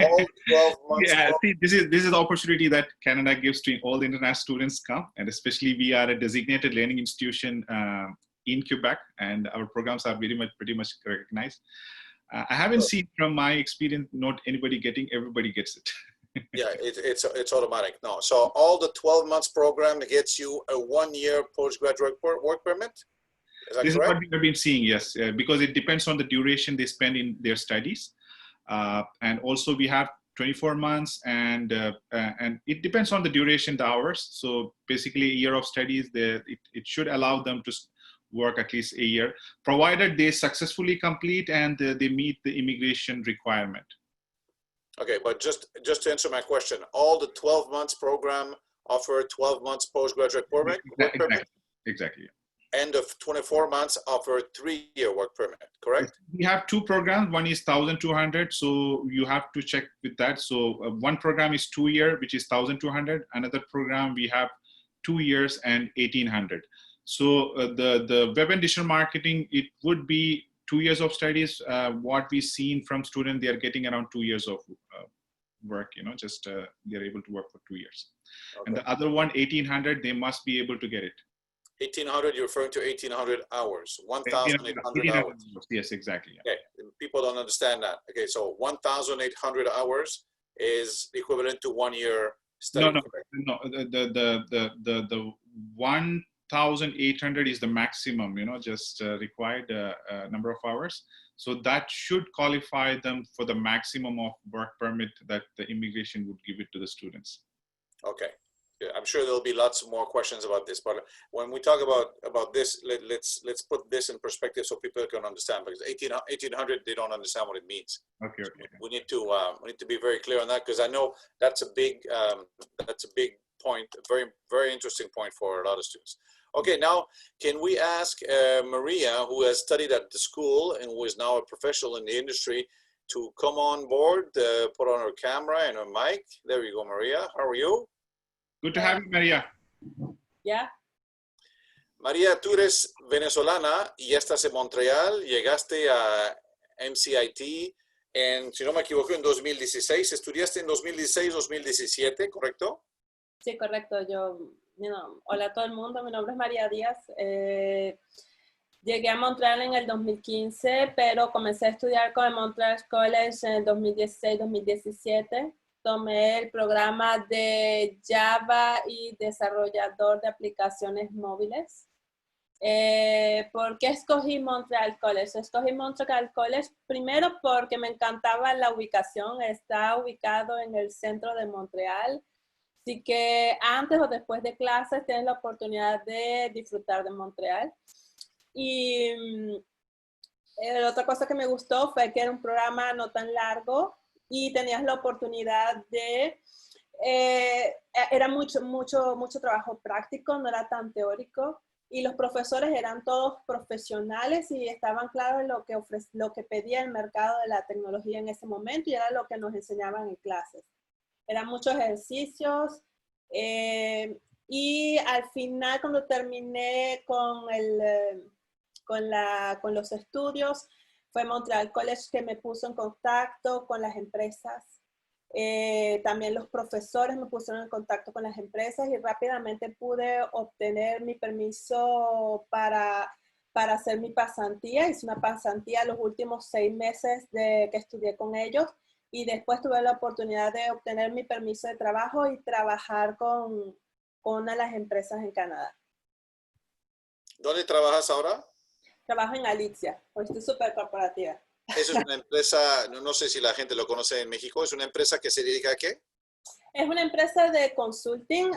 all 12 months? Yeah, see, this is the opportunity that Canada gives to all the international students come, and especially we are a designated learning institution in Quebec, and our programs are pretty much recognized. I haven't seen from my experience, not anybody getting, everybody gets it. Yeah, it's automatic. No, so all the 12 months program gets you a 1-year postgraduate work permit. Is that This correct? is what we have been seeing, yes, because it depends on the duration they spend in their studies, and also we have 24 months, and it depends on the duration, the hours. So basically, a year of studies, it should allow them to work at least a year, provided they successfully complete and they meet the immigration requirement. Okay, but just to answer my question, all the 12 months program offer 12 months postgraduate work permit? Exactly. End of 24 months offer 3-year work permit, correct? We have 2 programs. One is 1,200, so you have to check with that. So one program is 2-year, which is 1,200. Another program we have 2 years and 1,800. So the web and digital marketing, it would be 2 years of studies. What we've seen from students, they are getting around 2 years of work, just they're able to work for 2 years. Okay. And the other one, 1,800, they must be able to get it. 1,800, you're referring to 1,800 hours, 1,800 hours. Yes, exactly. Yeah. Okay, people don't understand that. Okay, so 1,800 hours is equivalent to 1 year study. No, the 1,800 is the maximum, just required number of hours. So that should qualify them for the maximum of work permit that the immigration would give it to the students. Okay. Yeah, I'm sure there'll be lots more questions about this, but when we talk about this, let's put this in perspective so people can understand, because 1,800, they don't understand what it means. Okay. We need to be very clear on that, because I know that's a big point, a very, very interesting point for a lot of students. Okay, now can we ask Maria, who has studied at the school and who is now a professional in the industry, to come on board, put on her camera and her mic. There you go, Maria. How are you? Good to have you, María. Yeah. María, tú eres venezolana y estás en Montreal. Llegaste a MCIT en, si no me equivoco, en 2016. Estudiaste en 2016-2017, ¿correcto? Sí, correcto. Hola a todo el mundo. Mi nombre es María Díaz. Llegué a Montreal en el 2015, pero comencé a estudiar con el Montreal College en 2016-2017. Tomé el programa de Java y desarrollador de aplicaciones móviles. ¿Por qué escogí Montreal College? Escogí Montreal College primero porque me encantaba la ubicación. Está ubicado en el centro de Montreal. Así que antes o después de clases tienes la oportunidad de disfrutar de Montreal. Y la otra cosa que me gustó fue que era un programa no tan largo y tenías la oportunidad de, era mucho trabajo práctico, no era tan teórico, y los profesores eran todos profesionales y estaban claros en lo que pedía el mercado de la tecnología en ese momento, y era lo que nos enseñaban en clases. Eran muchos ejercicios, y al final, cuando terminé con los estudios, fue Montreal College que me puso en contacto con las empresas. También los profesores me pusieron en contacto con las empresas y rápidamente pude obtener mi permiso para para hacer mi pasantía. Hice una pasantía los últimos 6 meses que estudié con ellos y después tuve la oportunidad de obtener mi permiso de trabajo y trabajar con una de las empresas en Canadá. ¿Dónde trabajas ahora? Trabajo en Alicia, pues estoy súper corporativa. Eso es una empresa, no sé si la gente lo conoce en México, ¿es una empresa que se dedica a qué? Es una empresa de consulting.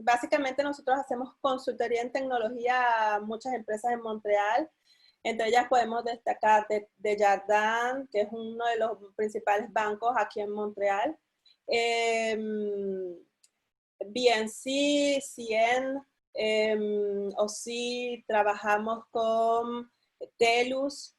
Básicamente nosotros hacemos consultoría en tecnología a muchas empresas en Montreal. Entre ellas podemos destacar Desjardins, que es uno de los principales bancos aquí en Montreal. BNC, CN, o sí, trabajamos con TELUS.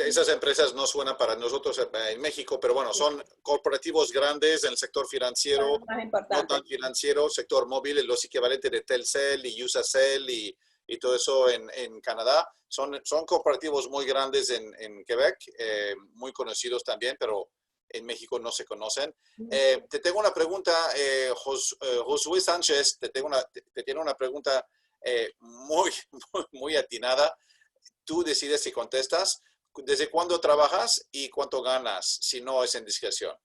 Esas empresas no suenan para nosotros en México, pero bueno, son corporativos grandes en el sector financiero, no tan financiero, sector móvil, los equivalentes de Telcel y Usacell y todo eso en Canadá. Son corporativos muy grandes en Quebec, muy conocidos también, pero en México no se conocen. Te tengo una pregunta, Josué Sánchez, te tiene una pregunta muy atinada. Tú decides si contestas. ¿Desde cuándo trabajas y cuánto ganas? Si no es indiscreción.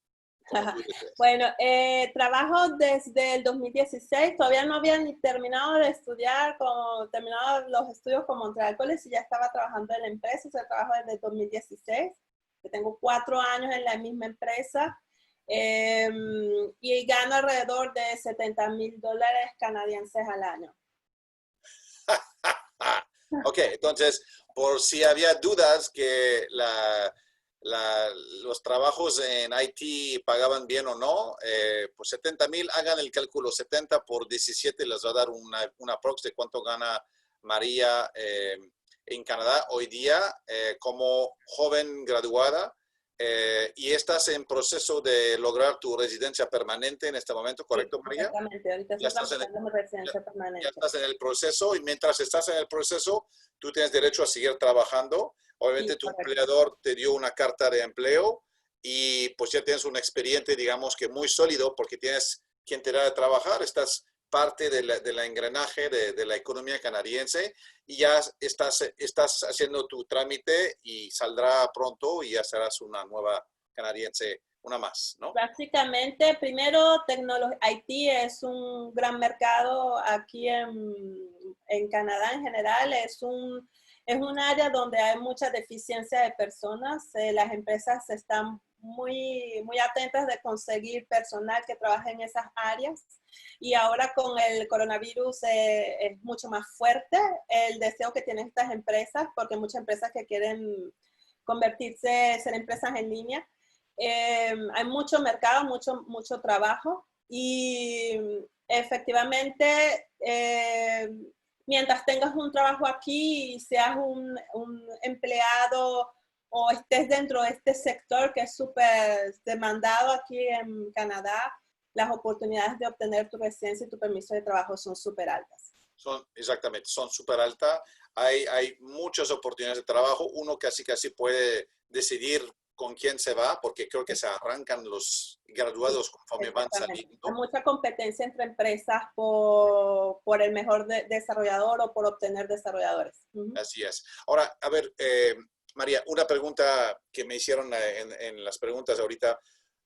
Bueno, trabajo desde el 2016. Todavía no había ni terminado de estudiar, terminado los estudios con Montreal College y ya estaba trabajando en la empresa. O sea, trabajo desde el 2016. Tengo 4 años en la misma empresa y gano alrededor de $70,000 canadienses al año. Ok, entonces, por si había dudas que los trabajos en IT pagaban bien o no, pues 70,000, hagan el cálculo, 70 por 17 les va a dar una aprox de cuánto gana María en Canadá hoy día como joven graduada. Y estás en proceso de lograr tu residencia permanente en este momento, ¿correcto, María? Exactamente, ahorita estoy tramitando mi residencia permanente. Ya estás en el proceso y mientras estás en el proceso, tú tienes derecho a seguir trabajando. Obviamente tu empleador te dio una carta de empleo y pues ya tienes un expediente, digamos que muy sólido porque tienes quien te da de trabajar, estás parte de la engranaje de la economía canadiense y ya estás haciendo tu trámite y saldrá pronto y ya serás una nueva canadiense, una más, ¿no? Básicamente, primero, IT es un gran mercado aquí en Canadá en general. Es un área donde hay mucha deficiencia de personas. Las empresas están muy atentas de conseguir personal que trabaje en esas áreas. Y ahora con el coronavirus es mucho más fuerte el deseo que tienen estas empresas, porque muchas empresas que quieren convertirse, ser empresas en línea. Hay mucho mercado, mucho trabajo y efectivamente mientras tengas un trabajo aquí y seas un empleado o estés dentro de este sector que es súper demandado aquí en Canadá, las oportunidades de obtener tu residencia y tu permiso de trabajo son súper altas. Exactamente, son súper altas. Hay muchas oportunidades de trabajo. Uno casi puede decidir con quién se va, porque creo que se arrancan los graduados conforme van saliendo. Hay mucha competencia entre empresas por el mejor desarrollador o por obtener desarrolladores. Así es. Ahora, a ver, María, una pregunta que me hicieron en las preguntas ahorita.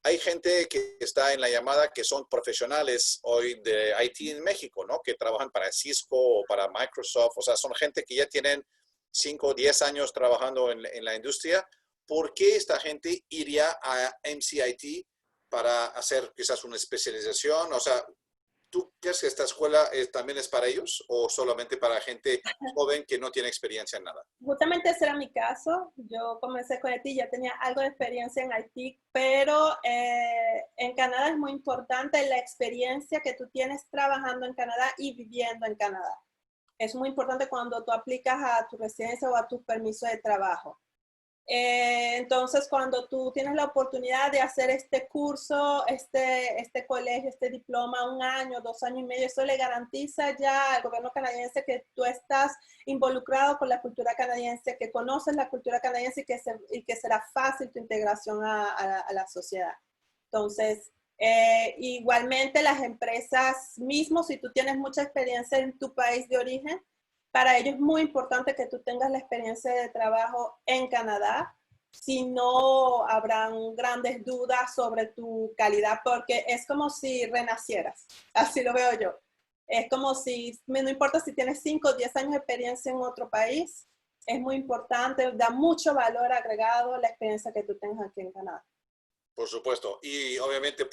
Hay gente que está en la llamada que son profesionales hoy de IT en México, ¿no? Que trabajan para Cisco o para Microsoft. O sea, son gente que ya tienen 5 o 10 años trabajando en la industria. ¿Por qué esta gente iría a MCIT para hacer quizás una especialización? O sea, ¿tú crees que esta escuela también es para ellos o solamente para gente joven que no tiene experiencia en nada? Justamente ese era mi caso. Yo comencé con IT, ya tenía algo de experiencia en IT, pero en Canadá es muy importante la experiencia que tú tienes trabajando en Canadá y viviendo en Canadá. Es muy importante cuando tú aplicas a tu residencia o a tu permiso de trabajo. Entonces, cuando tú tienes la oportunidad de hacer este curso, este colegio, este diploma, 1 año, 2 años y medio, eso le garantiza ya al gobierno canadiense que tú estás involucrado con la cultura canadiense, que conoces la cultura canadiense y que será fácil tu integración a la sociedad. Entonces, igualmente las empresas mismos, si tú tienes mucha experiencia en tu país de origen, para ellos es muy importante que tú tengas la experiencia de trabajo en Canadá. Si no, habrán grandes dudas sobre tu calidad, porque es como si renacieras. Así lo veo yo. Es como si, no importa si tienes 5 o 10 años de experiencia en otro país, es muy importante, da mucho valor agregado la experiencia que tú tengas aquí en Canadá. Por supuesto. Y obviamente,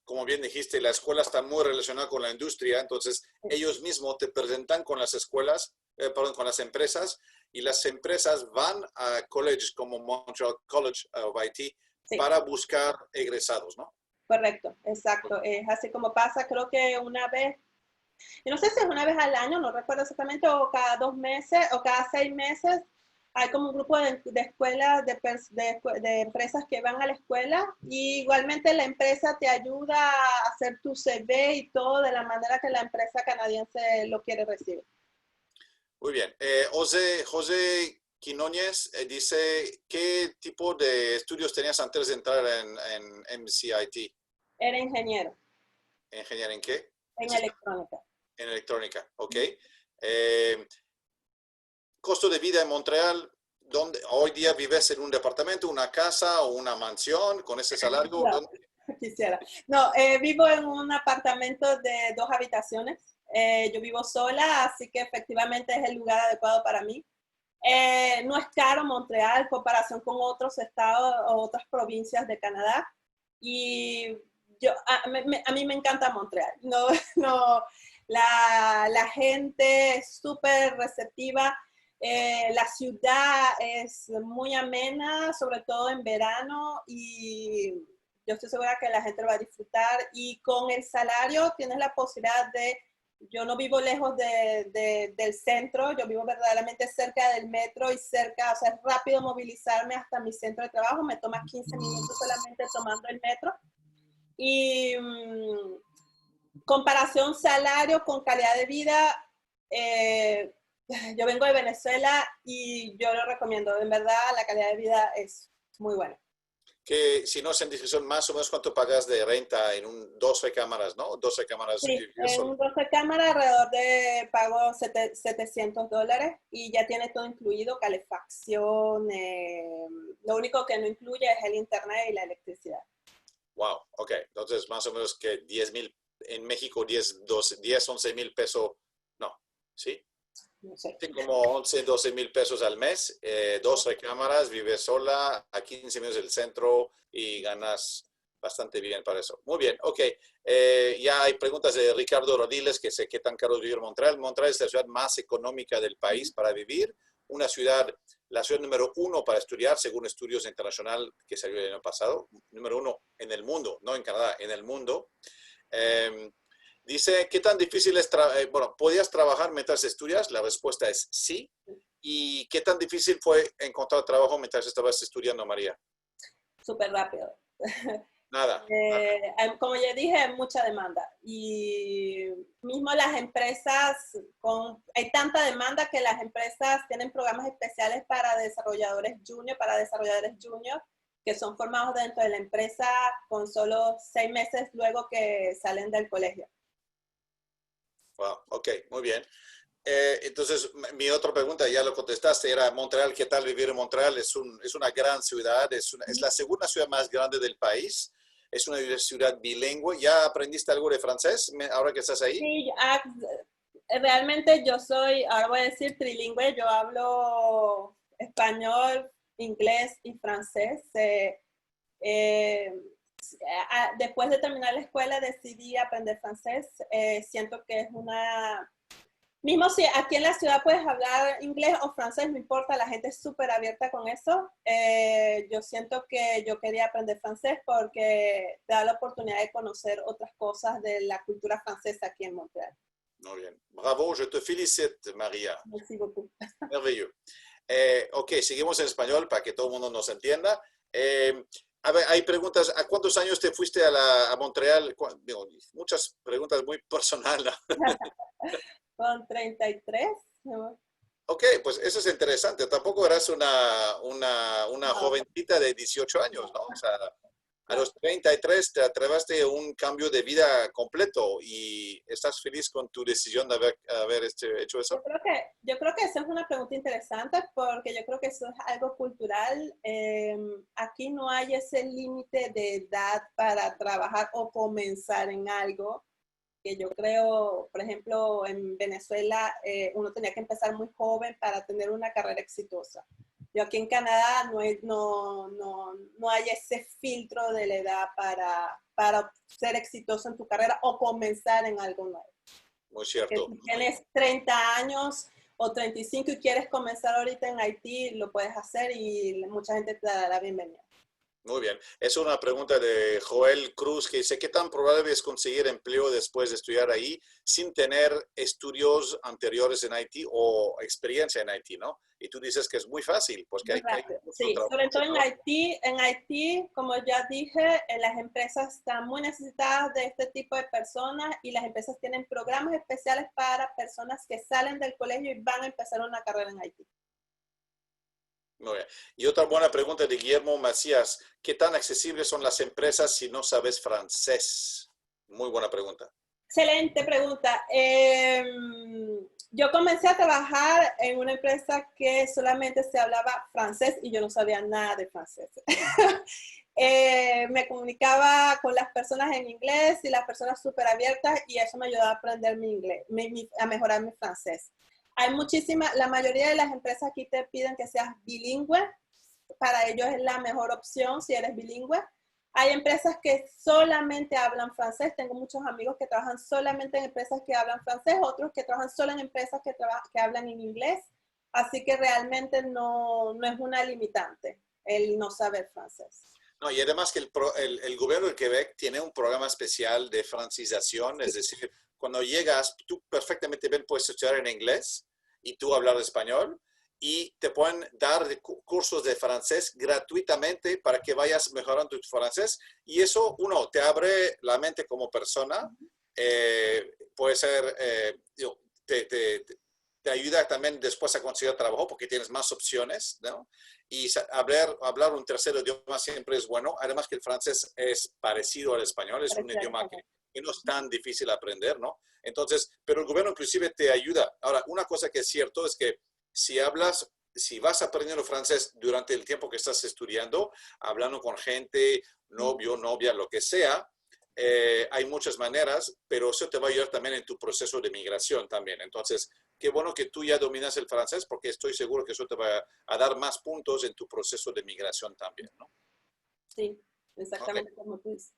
como bien dijiste, la escuela está muy relacionada con la industria, entonces ellos mismos te presentan con las escuelas, con las empresas, y las empresas van a colleges como Montreal College of IT para buscar egresados, ¿no? Correcto, exacto. Es así como pasa, creo que una vez, yo no sé si es una vez al año, no recuerdo exactamente, o cada 2 meses, o cada 6 meses, hay como un grupo de escuelas, de empresas que van a la escuela, y igualmente la empresa te ayuda a hacer tu CV y todo de la manera que la empresa canadiense lo quiere recibir. Muy bien. José Quinoñez dice, ¿qué tipo de estudios tenías antes de entrar en MCIT? Era ingeniero. ¿Ingeniero en qué? En electrónica. En electrónica, ok. Costo de vida en Montreal, ¿dónde hoy día vives en un departamento, una casa o una mansión con ese salario? No, quisiera. No, vivo en un apartamento de 2 habitaciones. Yo vivo sola, así que efectivamente es el lugar adecuado para mí. No es caro Montreal en comparación con otros estados o otras provincias de Canadá. Y a mí me encanta Montreal. La gente es súper receptiva. La ciudad es muy amena, sobre todo en verano, y yo estoy segura que la gente lo va a disfrutar. Y con el salario tienes la posibilidad de, yo no vivo lejos del centro, yo vivo verdaderamente cerca del metro y cerca, o sea, es rápido movilizarme hasta mi centro de trabajo, me toma 15 minutos solamente tomando el metro. Y comparación salario con calidad de vida, yo vengo de Venezuela y yo lo recomiendo. En verdad, la calidad de vida es muy buena. Que si no es en discusión, más o menos cuánto pagas de renta en un 12 cámaras, ¿no? 12 cámaras. Sí, en un 12 cámaras alrededor de pago $700 y ya tiene todo incluido, calefacción. Lo único que no incluye es el internet y la electricidad. Wow, ok. Entonces, más o menos que 10,000, en México 11 mil pesos, no, ¿sí? No sé. Sí, como 11, 12 mil pesos al mes, 12 cámaras, vives sola, a 15 minutos del centro y ganas bastante bien para eso. Muy bien, ok. Ya hay preguntas de Ricardo Rodiles, que sé qué tan caro es vivir en Montreal. Montreal es la ciudad más económica del país para vivir. Una ciudad, la ciudad número 1 para estudiar, según estudios internacional que salió el año pasado. Número 1 en el mundo, no en Canadá, en el mundo. Dice, ¿qué tan difícil es ¿podías trabajar mientras estudias? La respuesta es sí. ¿Y qué tan difícil fue encontrar trabajo mientras estabas estudiando, María? Súper rápido. Nada. Como ya dije, hay mucha demanda. Y mismo las empresas, hay tanta demanda que las empresas tienen programas especiales para desarrolladores junior, que son formados dentro de la empresa con solo 6 meses luego que salen del colegio. Wow, ok, muy bien. Entonces, mi otra pregunta, ya lo contestaste, era Montreal. ¿Qué tal vivir en Montreal? Es una gran ciudad, es la segunda ciudad más grande del país. Es una ciudad bilingüe. ¿Ya aprendiste algo de francés ahora que estás ahí? Sí, realmente ahora voy a decir trilingüe. Yo hablo español, inglés y francés. Después de terminar la escuela decidí aprender francés. Siento que es mismo si aquí en la ciudad puedes hablar inglés o francés, no importa, la gente es súper abierta con eso. Yo siento que yo quería aprender francés porque te da la oportunidad de conocer otras cosas de la cultura francesa aquí en Montreal. Muy bien. Bravo, je te félicite, María. Merci beaucoup. Merveilleux. Ok, seguimos en español para que todo el mundo nos entienda. A ver, hay preguntas. ¿A cuántos años te fuiste a Montreal? Muchas preguntas muy personales. Con 33. Ok, pues eso es interesante. Tampoco eras una jovencita de 18 años, ¿no? O sea, A los 33 te atrevaste a un cambio de vida completo y ¿estás feliz con tu decisión de haber hecho eso? Yo creo que esa es una pregunta interesante porque yo creo que eso es algo cultural. Aquí no hay ese límite de edad para trabajar o comenzar en algo. Que yo creo, por ejemplo, en Venezuela uno tenía que empezar muy joven para tener una carrera exitosa. Yo aquí en Canadá no hay ese filtro de la edad para ser exitoso en tu carrera o comenzar en algo nuevo. Muy cierto. Que si tienes 30 años o 35 y quieres comenzar ahorita en Haití, lo puedes hacer y mucha gente te dará la bienvenida. Muy bien. Es una pregunta de Joel Cruz que dice, ¿qué tan probable es conseguir empleo después de estudiar ahí sin tener estudios anteriores en Haití o experiencia en Haití, ¿no? Y tú dices que es muy fácil, porque hay sí, sobre todo en Haití, como ya dije, las empresas están muy necesitadas de este tipo de personas y las empresas tienen programas especiales para personas que salen del colegio y van a empezar una carrera en Haití. Muy bien. Y otra buena pregunta de Guillermo Macías. ¿Qué tan accesibles son las empresas si no sabes francés? Muy buena pregunta. Excelente pregunta. Yo comencé a trabajar en una empresa que solamente se hablaba francés y yo no sabía nada de francés. Me comunicaba con las personas en inglés y las personas súper abiertas y eso me ayudó a aprender mi inglés, a mejorar mi francés. Hay la mayoría de las empresas aquí te piden que seas bilingüe. Para ellos es la mejor opción si eres bilingüe. Hay empresas que solamente hablan francés. Tengo muchos amigos que trabajan solamente en empresas que hablan francés, otros que trabajan solo en empresas que hablan en inglés. Así que realmente no es una limitante el no saber francés. No, y además que el gobierno de Quebec tiene un programa especial de francización, es decir, cuando llegas, tú perfectamente bien puedes estudiar en inglés y tú hablar español y te pueden dar cursos de francés gratuitamente para que vayas mejorando tu francés y eso, uno, te abre la mente como persona, puede ser, te ayuda también después a conseguir trabajo porque tienes más opciones, ¿no? Y hablar un tercer idioma siempre es bueno, además que el francés es parecido al español, es un idioma que no es tan difícil aprender, ¿no? Entonces, pero el gobierno inclusive te ayuda. Ahora, una cosa que es cierto es que si vas aprendiendo francés durante el tiempo que estás estudiando, hablando con gente, novio, novia, lo que sea, hay muchas maneras, pero eso te va a ayudar también en tu proceso de migración también. Entonces, qué bueno que tú ya dominas el francés porque estoy seguro que eso te va a dar más puntos en tu proceso de migración también, ¿no? Sí, exactamente como tú dices.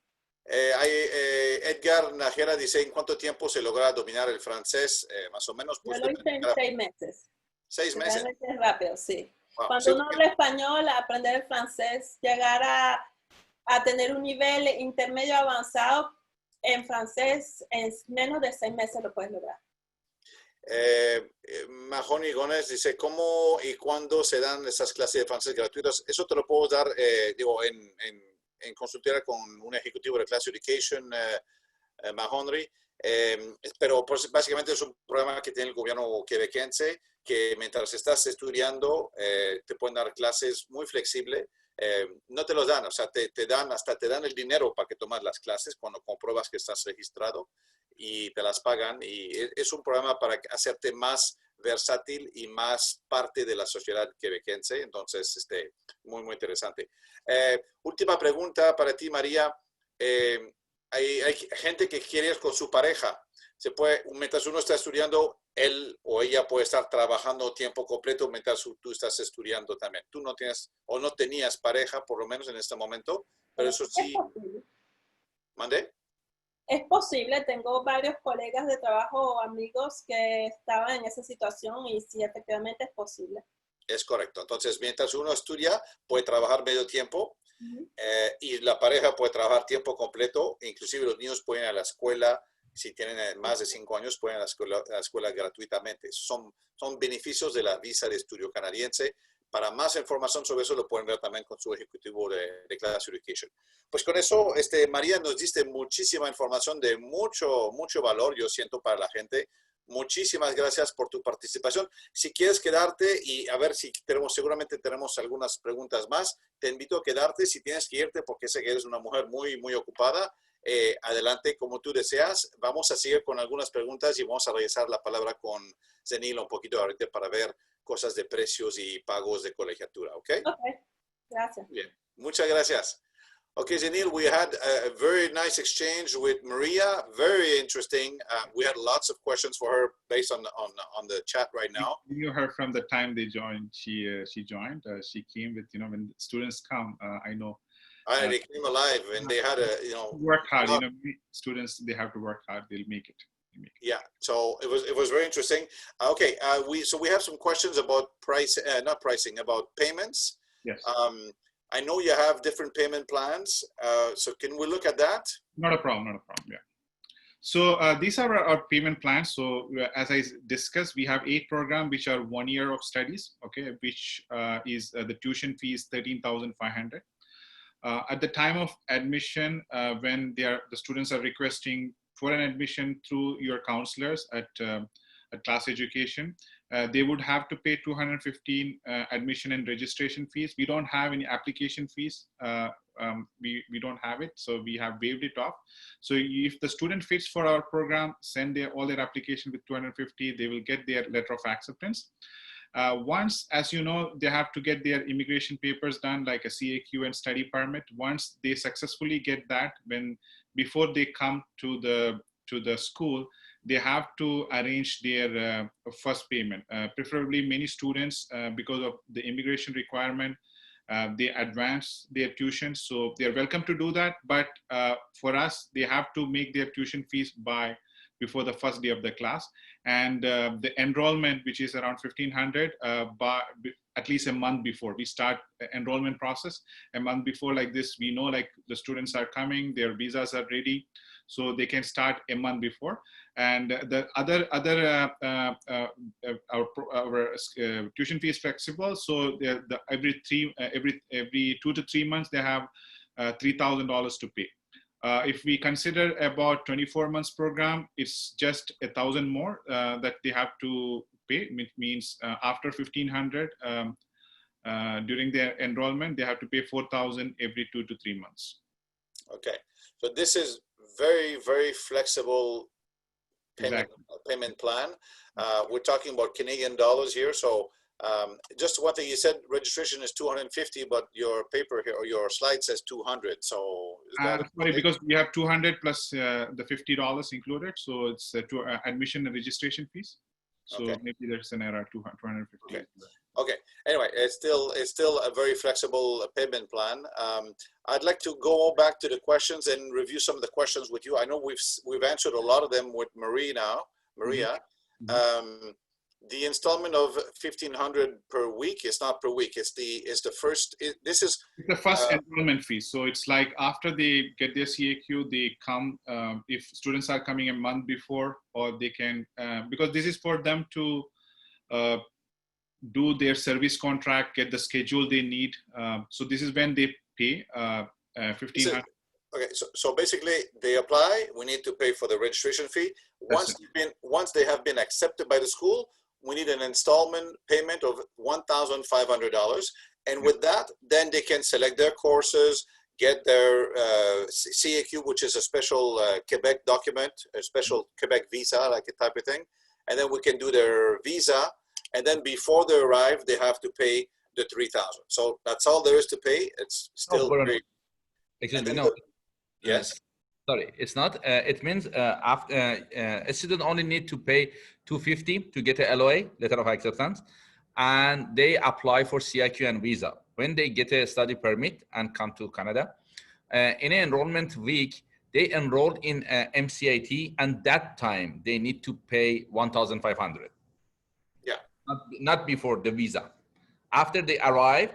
Edgar Najera dice, ¿en cuánto tiempo se logra dominar el francés? Más o menos. Pues, yo lo hice en 6 meses. 6 meses. Realmente es rápido, sí. Wow, Cuando sí, uno habla español, aprender el francés, llegar a tener un nivel intermedio avanzado en francés, en menos de 6 meses lo puedes lograr. Mahoney Gómez dice, ¿cómo y cuándo se dan esas clases de francés gratuitas? Eso te lo puedo dar, en consultoría con un ejecutivo de Class Education, Mahoney, pero pues, básicamente es un programa que tiene el gobierno quebequense, que mientras estás estudiando te pueden dar clases muy flexibles. No te los dan, o sea, te dan el dinero para que tomas las clases cuando compruebas que estás registrado y te las pagan. Y es un programa para hacerte más versátil y más parte de la sociedad quebequense. Entonces, muy, muy interesante. Última pregunta para ti, María. Hay gente que quiere ir con su pareja. Mientras uno está estudiando, él o ella puede estar trabajando tiempo completo mientras tú estás estudiando también. Tú no tienes o no tenías pareja, por lo menos en este momento, pero eso sí. ¿Mandé? Es posible, tengo varios colegas de trabajo o amigos que estaban en esa situación y sí, efectivamente es posible. Es correcto. Entonces, mientras uno estudia, puede trabajar medio tiempo y la pareja puede trabajar tiempo completo. Inclusive los niños pueden ir a la escuela. Si tienen más de 5 años, pueden ir a la escuela gratuitamente. Son beneficios de la visa de estudio canadiense. Para más información sobre eso, lo pueden ver también con su ejecutivo de Class Education. Pues con eso, María, nos diste muchísima información de mucho valor, yo siento, para la gente. muchísimas gracias por tu participación. Si quieres quedarte y a ver si seguramente tenemos algunas preguntas más, te invito a quedarte. Si tienes que irte porque sé que eres una mujer muy, muy ocupada, adelante como tú deseas. Vamos a seguir con algunas preguntas y vamos a regresar la palabra con Zenil un poquito ahorita para ver cosas de precios y pagos de colegiatura, ¿ok? Ok, gracias. Bien, muchas gracias. Okay, Zenil, we had a very nice exchange with Maria. Very interesting. We had lots of questions for her based on the chat right now. We knew her from the time they joined. She joined. She came with, when students come, I know. They came alive and they had work hard. Students, they have to work hard. They'll make it. Yeah, so it was very interesting. Okay, we have some questions about about payments. Yes. I know you have different payment plans. So can we look at that? Not a problem. Yeah. So these are our payment plans. So as I discussed, we have 8 programs which are 1 year of studies. Okay, which is the tuition fee is $13,500. At the time of admission, when the students are requesting for an admission through your counselors at Class Education, they would have to pay $215 admission and registration fees. We don't have any application fees. We don't have it, so we have waived it off. So if the student fits for our program, send all their application with $250, they will get their letter of acceptance. Once, as you know, they have to get their immigration papers done, like a CAQ and study permit. Once they successfully get that, before they come to the school, they have to arrange their first payment. Preferably, many students, because of the immigration requirement, they advance their tuition. So they're welcome to do that. But for us, they have to make their tuition fees before the first day of the class. And the enrollment, which is around $1,500, at least a month before. We start the enrollment process a month before. Like this, we know like the students are coming, their visas are ready, so they can start a month before. And the our tuition fee is flexible. So every 2 to 3 months they have $3,000 to pay. If we consider about 24 months program, it's just 1,000 more that they have to pay. It means after 1,500 during their enrollment, they have to pay 4,000 every 2 to 3 months. Okay, so this is very, very flexible payment plan. We're talking about Canadian dollars here. So just one thing, you said registration is $250, but your paper here or your slide says $200. So is that sorry, because we have 200 plus the $50 included. So it's admission and registration fees. So maybe there's an error, 250. Okay. Anyway, it's still a very flexible payment plan. I'd like to go back to the questions and review some of the questions with you. I know we've answered a lot of them with Maria. Mm-hmm. The installment of $1,500 per week is not per week. It's the first. It's the first enrollment fee. So it's like after they get their CAQ, they come. If students are coming a month before, or they can because this is for them to do their service contract, get the schedule they need. So this is when they pay $1,500. Okay, so basically they apply. We need to pay for the registration fee. Once they have been accepted by the school, we need an installment payment of $1,500. And with that, then they can select their courses, get their CAQ, which is a special Quebec document, a special Quebec visa, like a type of thing. And then we can do their visa. And then before they arrive, they have to pay the $3,000. So that's all there is to pay. It's still very... Excuse me, no. Yes. Sorry, it's not. It means after a student only need to pay $250 to get a LOA, letter of acceptance, and they apply for CIQ and visa. When they get a study permit and come to Canada, in an enrollment week, they enroll in MCIT, and that time they need to pay $1,500. Yeah. Not before the visa. After they arrive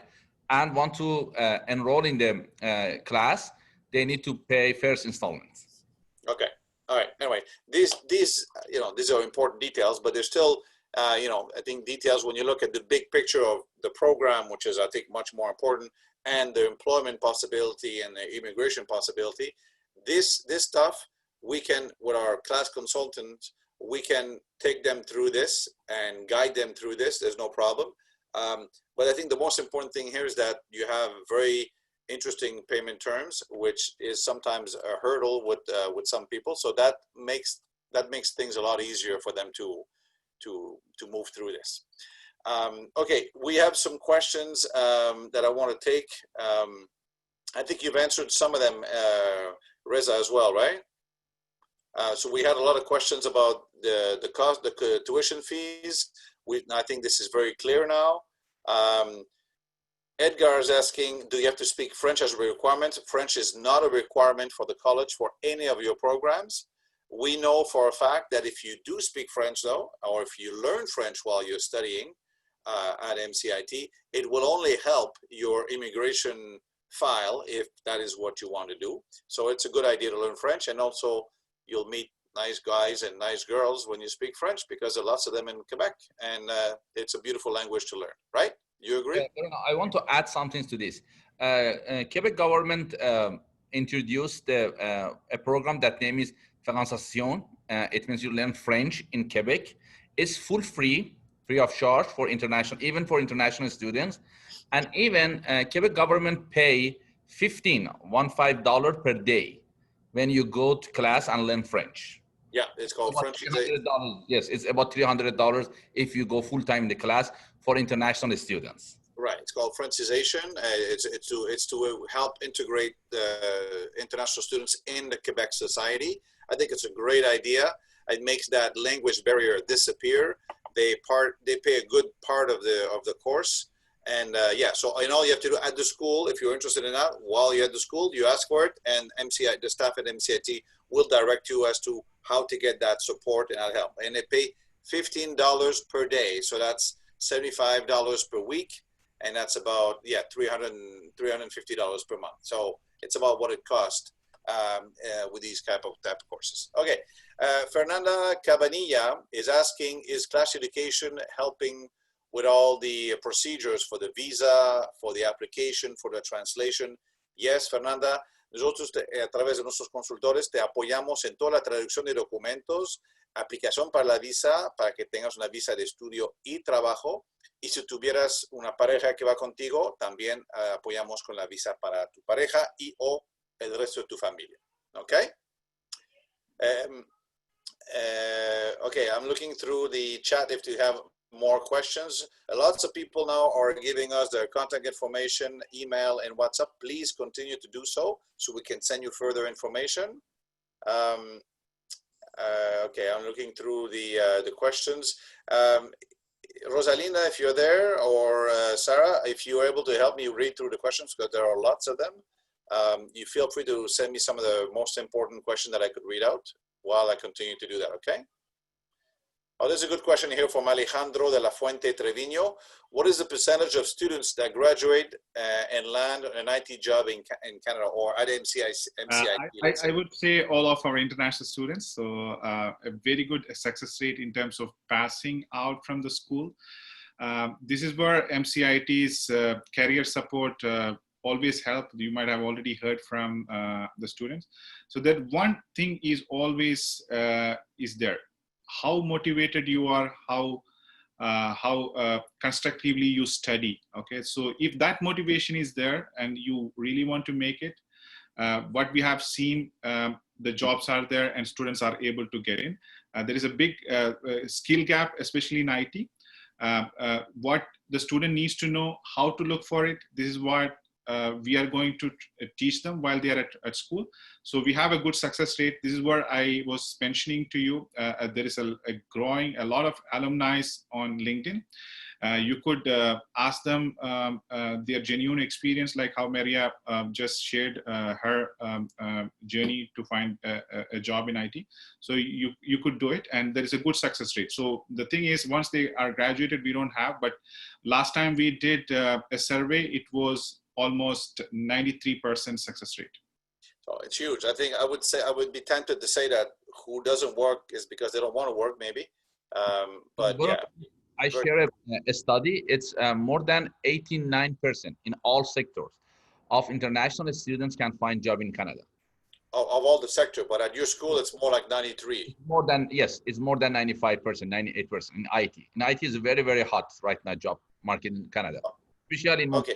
and want to enroll in the class, they need to pay first installments. Okay. All right. Anyway, these are important details, but there's still, I think details when you look at the big picture of the program, which is, I think, much more important, and the employment possibility and the immigration possibility. This stuff we can, with our class consultant, we can take them through this and guide them through this. There's no problem. But I think the most important thing here is that you have very interesting payment terms, which is sometimes a hurdle with some people. So that makes things a lot easier for them to move through this. Okay, we have some questions that I want to take. I think you've answered some of them, Reza, as well, right? So we had a lot of questions about the cost, the tuition fees. I think this is very clear now. Edgar is asking, do you have to speak French as a requirement? French is not a requirement for the college for any of your programs. We know for a fact that if you do speak French though, or if you learn French while you're studying at MCIT, it will only help your immigration file if that is what you want to do. So it's a good idea to learn French, and also you'll meet nice guys and nice girls when you speak French, because there are lots of them in Quebec, and it's a beautiful language to learn, right? You agree? I want to add something to this. Quebec government introduced a program that name is Franchisation. It means you learn French in Quebec. It's free of charge for international, even for international students. And even Quebec government pay $15 per day when you go to class and learn French. Yeah, it's called French. Yes, it's about $300 if you go full-time in the class for international students. Right, it's called Francization. It's to help integrate the international students in the Quebec society. I think it's a great idea. It makes that language barrier disappear. They pay a good part of the course. And yeah, so all you have to do at the school, if you're interested in that, while you're at the school, you ask for it, and the staff at MCIT will direct you as to how to get that support and that help. And they pay $15 per day, so that's $75 per week, and that's about $350 per month. So it's about what it costs with these type of courses. Okay, Fernanda Cabanilla is asking, is class education helping with all the procedures for the visa, for the application, for the translation? Yes, Fernanda. Nosotros a través de nuestros consultores te apoyamos en toda la traducción de documentos, aplicación para la visa, para que tengas una visa de estudio y trabajo. Y si tuvieras una pareja que va contigo, también apoyamos con la visa para tu pareja y o el resto de tu familia. Okay? Okay, I'm looking through the chat if you have more questions. Lots of people now are giving us their contact information, email, and WhatsApp. Please continue to do so we can send you further information. Okay, I'm looking through the questions. Rosalinda, if you're there, or Sarah, if you're able to help me read through the questions, because there are lots of them, you feel free to send me some of the most important questions that I could read out while I continue to do that, okay? Oh, there's a good question here from Alejandro de la Fuente Treviño. What is the percentage of students that graduate and land an IT job in Canada or at MCIT? I would say all of our international students. So a very good success rate in terms of passing out from the school. This is where MCIT's career support always help. You might have already heard from the students. So that one thing is always is there. How motivated you are, how constructively you study. Okay, so if that motivation is there and you really want to make it, what we have seen, the jobs are there and students are able to get in. There is a big skill gap, especially in IT. What the student needs to know, how to look for it. This is what we are going to teach them while they are at school. So we have a good success rate. This is where I was mentioning to you, there is a lot of alumni on LinkedIn. You could ask them their genuine experience, like how Maria just shared her journey to find a job in IT. So you could do it, and there is a good success rate. So the thing is, once they are graduated, we don't have, but last time we did a survey, it was almost 93% success rate. So it's huge. I think I would be tempted to say that who doesn't work is because they don't want to work, maybe. But yeah. I share a study. It's more than 89% in all sectors of international students can find job in Canada. of all the sector, but at your school, it's more like 93. More than, yes, it's more than 95%, 98% in IT. In IT is very, very hot right now, job market in Canada, especially in Okay.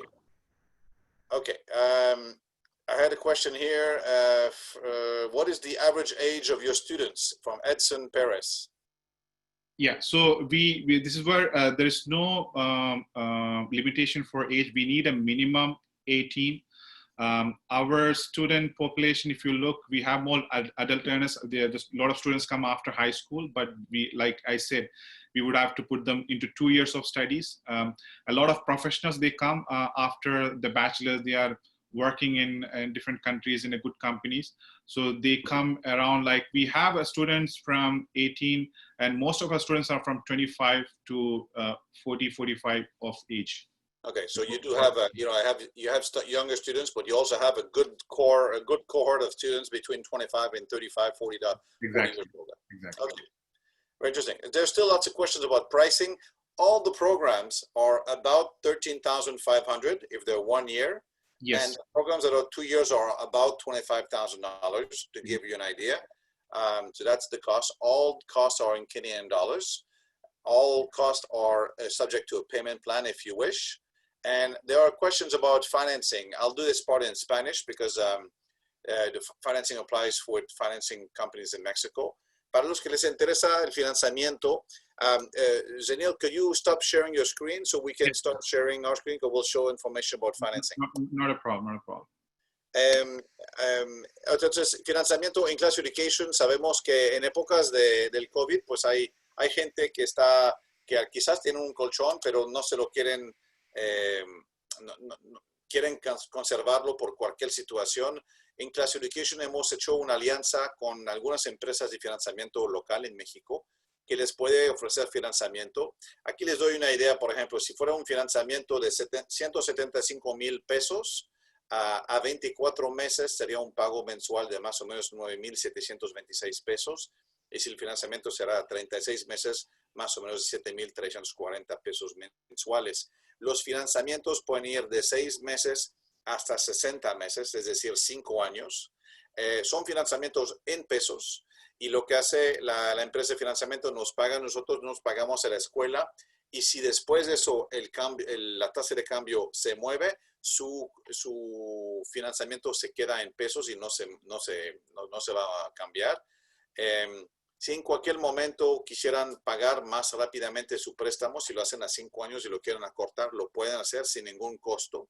Okay. I had a question here. What is the average age of your students? From Edson Perez. Yeah, so we this is where there is no limitation for age. We need a minimum 18. Our student population, if you look, we have more adult learners. There's a lot of students come after high school, but we, like I said, we would have to put them into 2 years of studies. A lot of professionals, they come after the bachelor's. They are working in different countries in a good companies. So they come around, like we have students from 18, and most of our students are from 25 to 40, 45 of age. Okay, so you do have you have younger students, but you also have a good cohort of students between 25 and 35, 40 Exactly. years old. Exactly. Okay, very interesting. There's still lots of questions about pricing. All the programs are about 13,500 if they're 1 year. Yes. And programs that are 2 years are about $25,000 to give you an idea. So that's the cost. All costs are in Canadian dollars. All costs are subject to a payment plan if you wish. And there are questions about financing. I'll do this part in Spanish because the financing applies for financing companies in Mexico. Para los que les interesa el financiamiento, Zeniel, could you stop sharing your screen so we can start sharing our screen? Because we'll show information about financing. Not a problem, not a problem. Entonces, financiamiento en Class Education, sabemos que en épocas del COVID, pues hay gente que quizás tiene un colchón, pero no se lo quieren, quieren conservarlo por cualquier situación. En Class Education hemos hecho una alianza con algunas empresas de financiamiento local en México que les puede ofrecer financiamiento. Aquí les doy una idea, por ejemplo, si fuera un financiamiento de 175,000 pesos a 24 meses, sería un pago mensual de más o menos 9,726 pesos. Y si el financiamiento será a 36 meses, más o menos 7,340 pesos mensuales. Los financiamientos pueden ir de 6 meses hasta 60 meses, es decir, 5 años. Son financiamientos en pesos y lo que hace la empresa de financiamiento nos paga, nosotros nos pagamos a la escuela y si después de eso la tasa de cambio se mueve, su financiamiento se queda en pesos y no se va a cambiar. Si en cualquier momento quisieran pagar más rápidamente su préstamo, si lo hacen a 5 años y lo quieren acortar, lo pueden hacer sin ningún costo.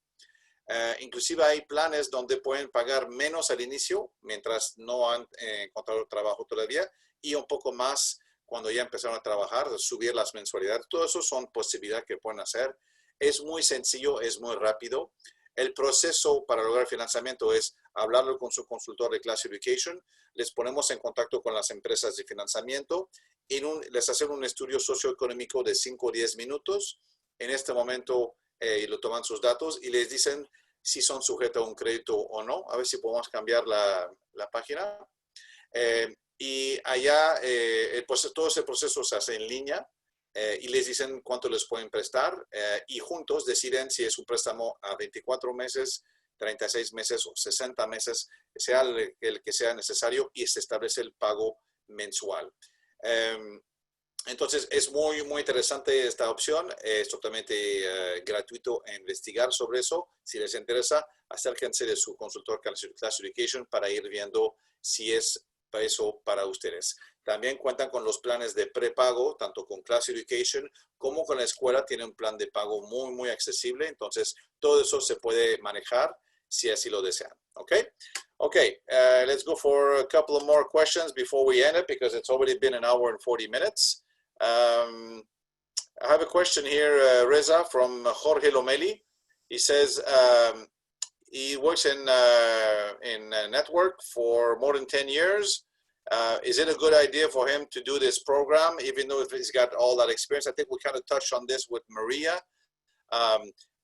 Inclusive hay planes donde pueden pagar menos al inicio, mientras no han encontrado trabajo todavía, y un poco más cuando ya empezaron a trabajar, subir las mensualidades. Todo eso son posibilidades que pueden hacer. Es muy sencillo, es muy rápido. El proceso para lograr financiamiento es hablarlo con su consultor de Class Education, les ponemos en contacto con las empresas de financiamiento, les hacen un estudio socioeconómico de 5 o 10 minutos. En este momento lo toman sus datos y les dicen si son sujetos a un crédito o no. A ver si podemos cambiar la página. Y allá todo ese proceso se hace en línea y les dicen cuánto les pueden prestar y juntos deciden si es un préstamo a 24 meses, 36 meses o 60 meses, sea el que sea necesario y se establece el pago mensual. Entonces es muy, muy interesante esta opción, es totalmente gratuito investigar sobre eso. Si les interesa, acérquense de su consultor Class Education para ir viendo si es eso para ustedes. También cuentan con los planes de prepago, tanto con Class Education como con la escuela. Tienen un plan de pago muy, muy accesible. Entonces, todo eso se puede manejar si así lo desean. Okay? Okay, let's go for a couple of more questions before we end it because it's already been an hour and 40 minutes. I have a question here, Reza, from Jorge Lomeli. He says he works in a network for more than 10 years. Is it a good idea for him to do this program, even though he's got all that experience? I think we kind of touched on this with Maria.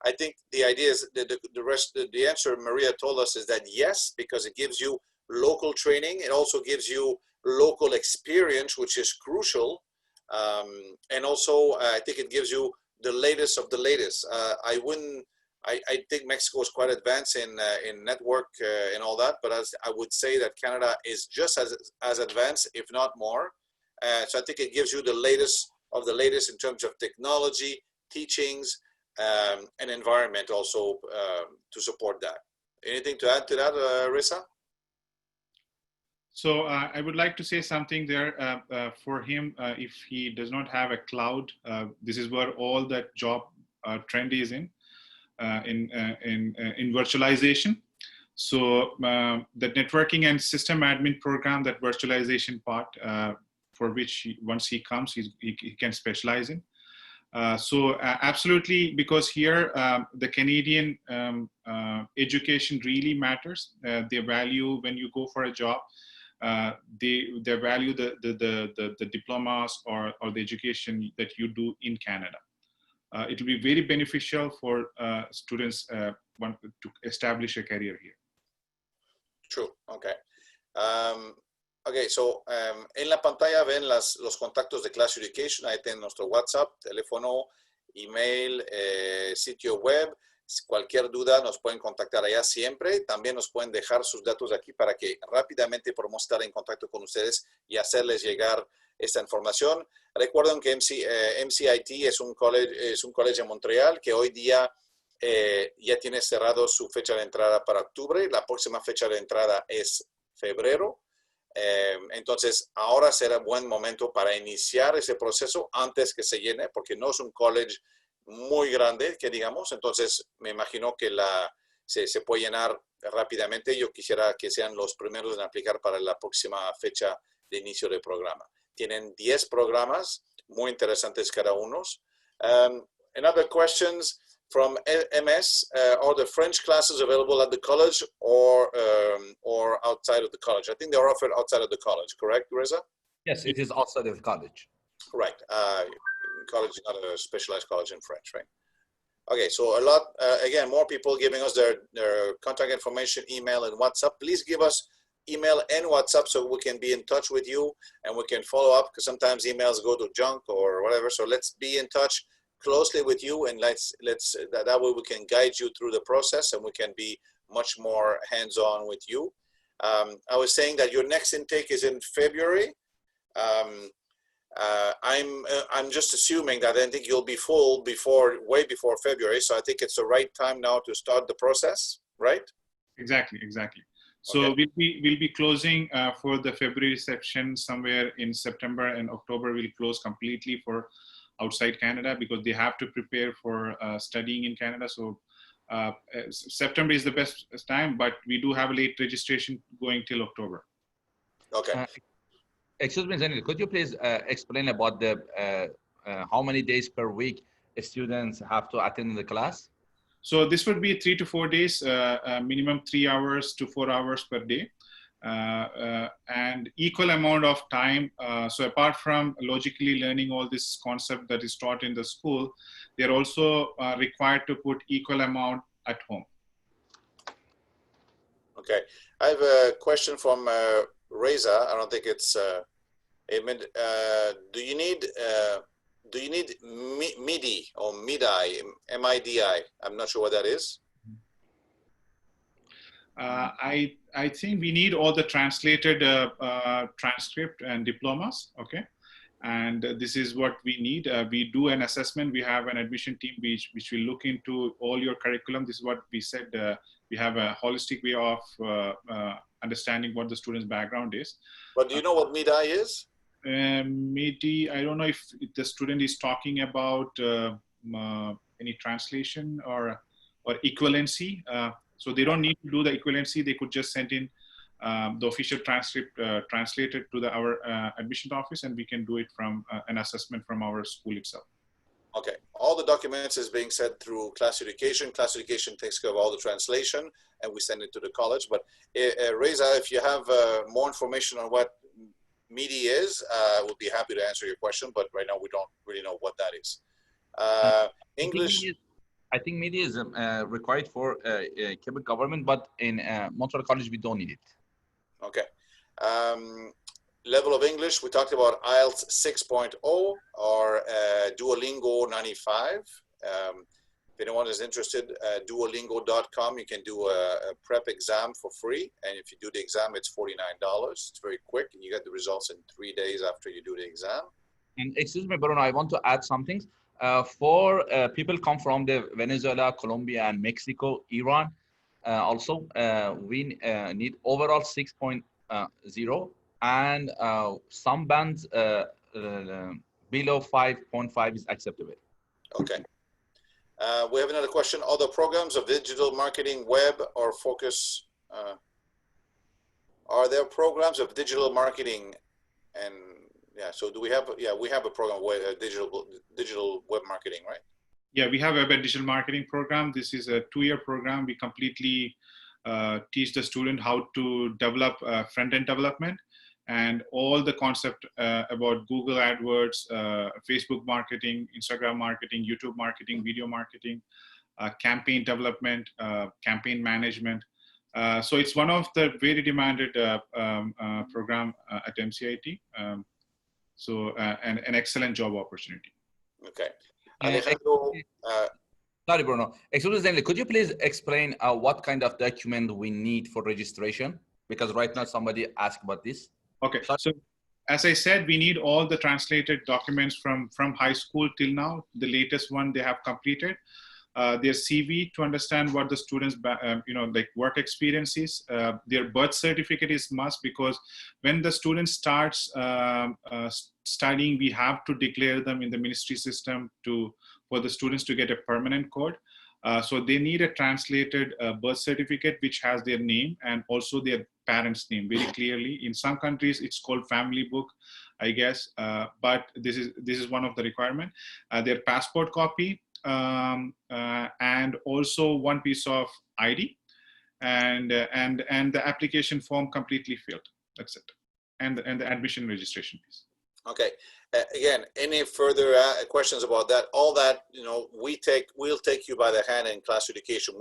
I think the idea is the answer Maria told us is that yes, because it gives you local training. It also gives you local experience, which is crucial. And also, I think it gives you the latest of the latest. I wouldn't I think Mexico is quite advanced in network and all that, but as I would say that Canada is just as advanced, if not more. So I think it gives you the latest of the latest in terms of technology, teachings, and environment also to support that. Anything to add to that, Risa? So I would like to say something there for him. If he does not have a cloud, this is where all that job trend is in virtualization. So the networking and system admin program, that virtualization part, for which once he comes, he can specialize in. So absolutely, because here the Canadian education really matters. They value when you go for a job. They value the diplomas or the education that you do in Canada. It will be very beneficial for students want to establish a career here. True. Okay. Okay, so en la pantalla ven los contactos de Class Education. Ahí tienen nuestro WhatsApp, teléfono, email, sitio web. Cualquier duda nos pueden contactar allá siempre. También nos pueden dejar sus datos aquí para que rápidamente podamos estar en contacto con ustedes y hacerles llegar esta información. Recuerden que MCIT es un college en Montreal que hoy día ya tiene cerrado su fecha de entrada para octubre. La próxima fecha de entrada es febrero. Entonces, ahora será buen momento para iniciar ese proceso antes que se llene, porque no es un college muy grande, que digamos. Entonces, me imagino que se puede llenar rápidamente. Yo quisiera que sean los primeros en aplicar para la próxima fecha de inicio del programa. Tienen 10 programas, muy interesantes cada uno. Another questions from MS, are the French classes available at the college or outside of the college? I think they are offered outside of the college, correct, Reza? Yes, it is outside of the college. Right. College is not a specialized college in French, right? Okay, so a lot, again, more people giving us their contact information, email and WhatsApp. Please give us email and WhatsApp so we can be in touch with you and we can follow up, because sometimes emails go to junk or whatever. So let's be in touch closely with you, and that way we can guide you through the process and we can be much more hands-on with you. I was saying that your next intake is in February. I'm just assuming that I think you'll be full way before February. So I think it's the right time now to start the process, right? Exactly. So okay. we'll be closing for the February session somewhere in September, and October we'll close completely for outside Canada, because they have to prepare for studying in Canada. So September is the best time, but we do have a late registration going till October. Okay. Excuse me, Zanil, could you please explain about the how many days per week students have to attend the class? So this would be 3 to 4 days, minimum 3 hours to 4 hours per day. And equal amount of time. So apart from logically learning all this concept that is taught in the school, they're also required to put equal amount at home. Okay, I have a question from Reza. I don't think it's do you need MIDI or MIDI, M-I-D-I? I'm not sure what that is. I think we need all the translated transcript and diplomas, okay? And this is what we need. We do an assessment. We have an admission team which will look into all your curriculum. This is what we said. We have a holistic way of understanding what the student's background is. But do you know what MIDI is? MIDI, I don't know if the student is talking about any translation or equivalency. So they don't need to do the equivalency. They could just send in the official transcript translated to our admission office, and we can do it from an assessment from our school itself. Okay, all the documents is being sent through Class Education. Class Education takes care of all the translation, and we send it to the college. But Reza, if you have more information on what MIDI is, we'll be happy to answer your question. But right now, we don't really know what that is. English. I think MIDI is required for Quebec government, but in Montreal College, we don't need it. Okay. Level of English, we talked about IELTS 6.0 or Duolingo 95. If anyone is interested, duolingo.com, you can do a prep exam for free. And if you do the exam, it's $49. It's very quick, and you get the results in 3 days after you do the exam. And excuse me, Bruno, I want to add something. For people come from the Venezuela, Colombia, and Mexico, Iran, also, we need overall 6.0, and some bands below 5.5 is acceptable. Okay. We have another question. Other programs of digital marketing, web, or focus? Are there programs of digital marketing? And yeah, so do we have? Yeah, we have a program where digital web marketing, right? Yeah, we have a digital marketing program. This is a 2-year program. We completely teach the student how to develop front-end development and all the concept about Google AdWords, Facebook marketing, Instagram marketing, YouTube marketing, video marketing, campaign development, campaign management. So it's one of the very demanded program at MCIT. So an excellent job opportunity. Okay. Alejandro, sorry, Bruno. Excuse me, could you please explain what kind of document we need for registration? Because right now somebody asked about this. Okay, so as I said, we need all the translated documents from high school till now, the latest one they have completed. Their CV to understand what the students, like work experience is. Their birth certificate is must, because when the student starts studying, we have to declare them in the ministry system for the students to get a permanent code. So they need a translated birth certificate which has their name and also their parents' name very clearly. In some countries, it's called family book, I guess, but this is one of the requirement. Their passport copy, and also one piece of ID, and the application form completely filled. That's it, and the admission registration piece. Okay. Again, any further questions about that? All that, we'll take you by the hand in class education.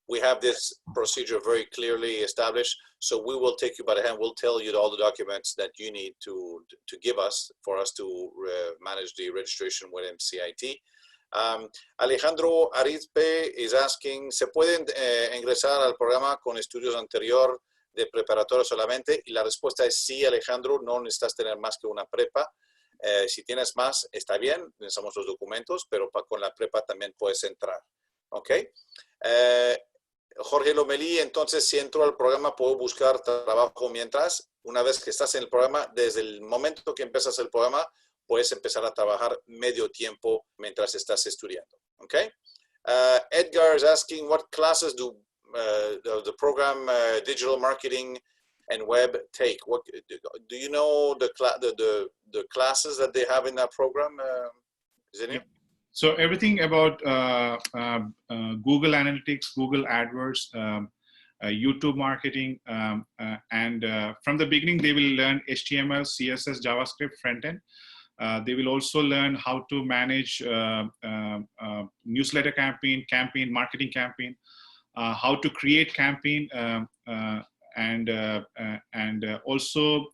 We have this procedure very clearly established, so we will take you by the hand. We'll tell you all the documents that you need to give us for us to manage the registration with MCIT. Alejandro Arizpe is asking, ¿se pueden ingresar al programa con estudios anterior de preparatoria solamente? Y la respuesta es sí, Alejandro, no necesitas tener más que una prepa. Si tienes más, está bien, necesitamos los documentos, pero con la prepa también puedes entrar. ¿Ok? Jorge Lomelí, entonces, si entro al programa, puedo buscar trabajo mientras. Una vez que estás en el programa, desde el momento que empiezas el programa, puedes empezar a trabajar medio tiempo mientras estás estudiando. ¿Ok? Edgar is asking, what classes do the program Digital Marketing and Web take? What do you know the classes that they have in that program? Zenir? So everything about Google Analytics, Google AdWords, YouTube marketing, and from the beginning they will learn HTML, CSS, JavaScript front-end. They will also learn how to manage newsletter campaign, marketing campaign, how to create campaign, and also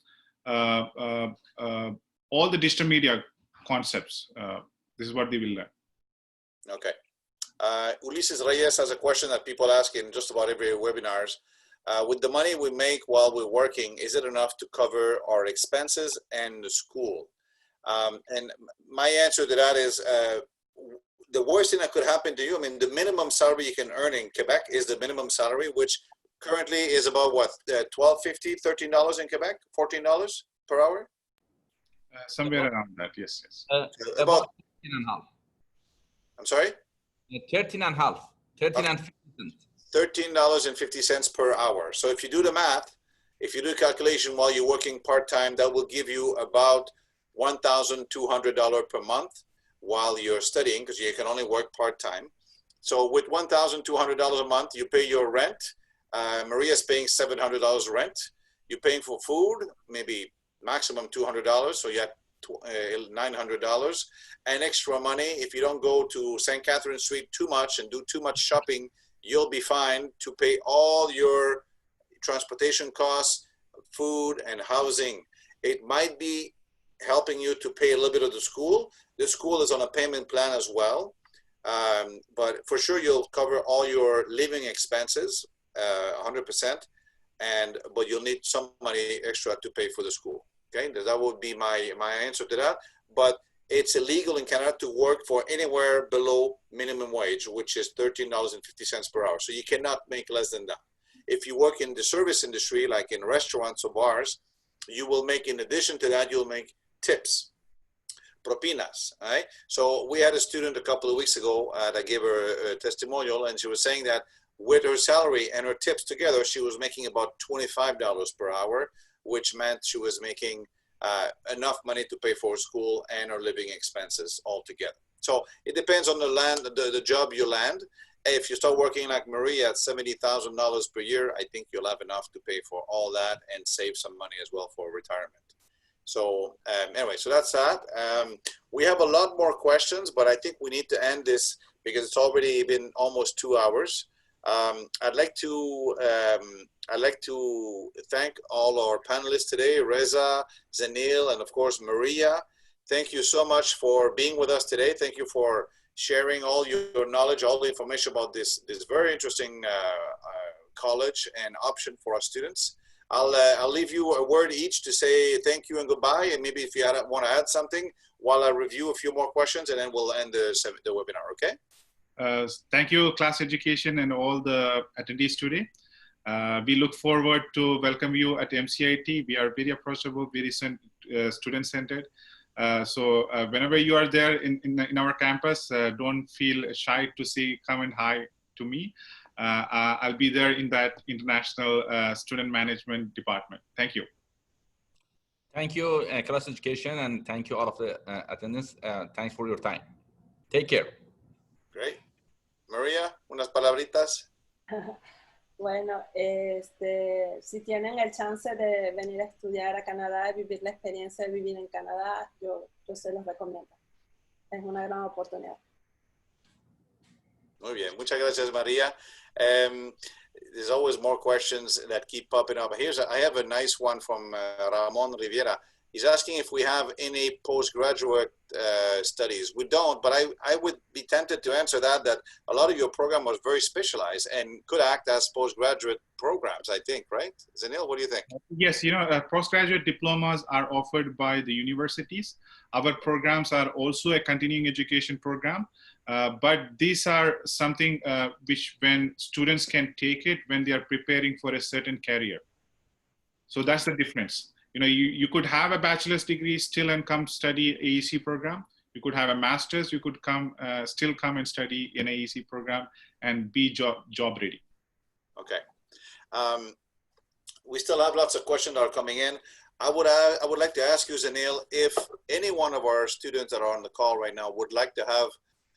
all the digital media concepts. This is what they will learn. Okay. Ulises Reyes has a question that people ask in just about every webinars. With the money we make while we're working, is it enough to cover our expenses and the school? And my answer to that is the worst thing that could happen to you, I mean, the minimum salary you can earn in Quebec is the minimum salary, which currently is about what, $12.50, $13 in Quebec, $14 per hour? Somewhere around that, yes. About 13 and a half. I'm sorry? 13 and a half. 13 and 50 cents. $13.50 per hour. So if you do the math, if you do the calculation while you're working part-time, that will give you about $1,200 per month while you're studying, because you can only work part-time. So with $1,200 a month, you pay your rent. Maria's paying $700 rent. You're paying for food, maybe maximum $200, so you have $900. And extra money, if you don't go to St. Catherine Street too much and do too much shopping, you'll be fine to pay all your transportation costs, food, and housing. It might be helping you to pay a little bit of the school. The school is on a payment plan as well. But for sure, you'll cover all your living expenses, 100%, but you'll need some money extra to pay for the school. Okay, that would be my answer to that. But it's illegal in Canada to work for anywhere below minimum wage, which is $13.50 per hour. So you cannot make less than that. If you work in the service industry, like in restaurants or bars, you will make, in addition to that, you'll make tips, propinas, right? So we had a student a couple of weeks ago that gave her a testimonial, and she was saying that with her salary and her tips together, she was making about $25 per hour, which meant she was making enough money to pay for her school and her living expenses altogether. So it depends on the job you land. If you start working like Maria at $70,000 per year, I think you'll have enough to pay for all that and save some money as well for retirement. So anyway, so that's that. We have a lot more questions, but I think we need to end this because it's already been almost 2 hours. I'd like to thank all our panelists today, Reza, Zanil, and of course, Maria. Thank you so much for being with us today. Thank you for sharing all your knowledge, all the information about this very interesting college and option for our students. I'll leave you a word each to say thank you and goodbye, and maybe if you want to add something while I review a few more questions, and then we'll end the webinar, okay? Thank you, Class Education, and all the attendees today. We look forward to welcome you at MCIT. We are very approachable, very student-centered. So whenever you are there in our campus, don't feel shy to come and hi to me. I'll be there in that international student management department. Thank you. Thank you, Class Education, and thank you all of the attendants. Thanks for your time. Take care. Great. María, unas palabritas. Bueno, si tienen el chance de venir a estudiar a Canadá y vivir la experiencia de vivir en Canadá, yo se los recomiendo. Es una gran oportunidad. Muy bien, muchas gracias, María. There's always more questions that keep popping up. I have a nice one from Ramon Riviera. He's asking if we have any postgraduate studies. We don't, but I would be tempted to answer that a lot of your program was very specialized and could act as postgraduate programs, I think, right? Zanil, what do you think? Yes, postgraduate diplomas are offered by the universities. Our programs are also a continuing education program, but these are something which when students can take it when they are preparing for a certain career. So that's the difference. You could have a bachelor's degree still and come study AEC program. You could have a master's. You could still come and study an AEC program and be job ready. Okay. We still have lots of questions that are coming in. I would like to ask you, Zanil, if any one of our students that are on the call right now would like to have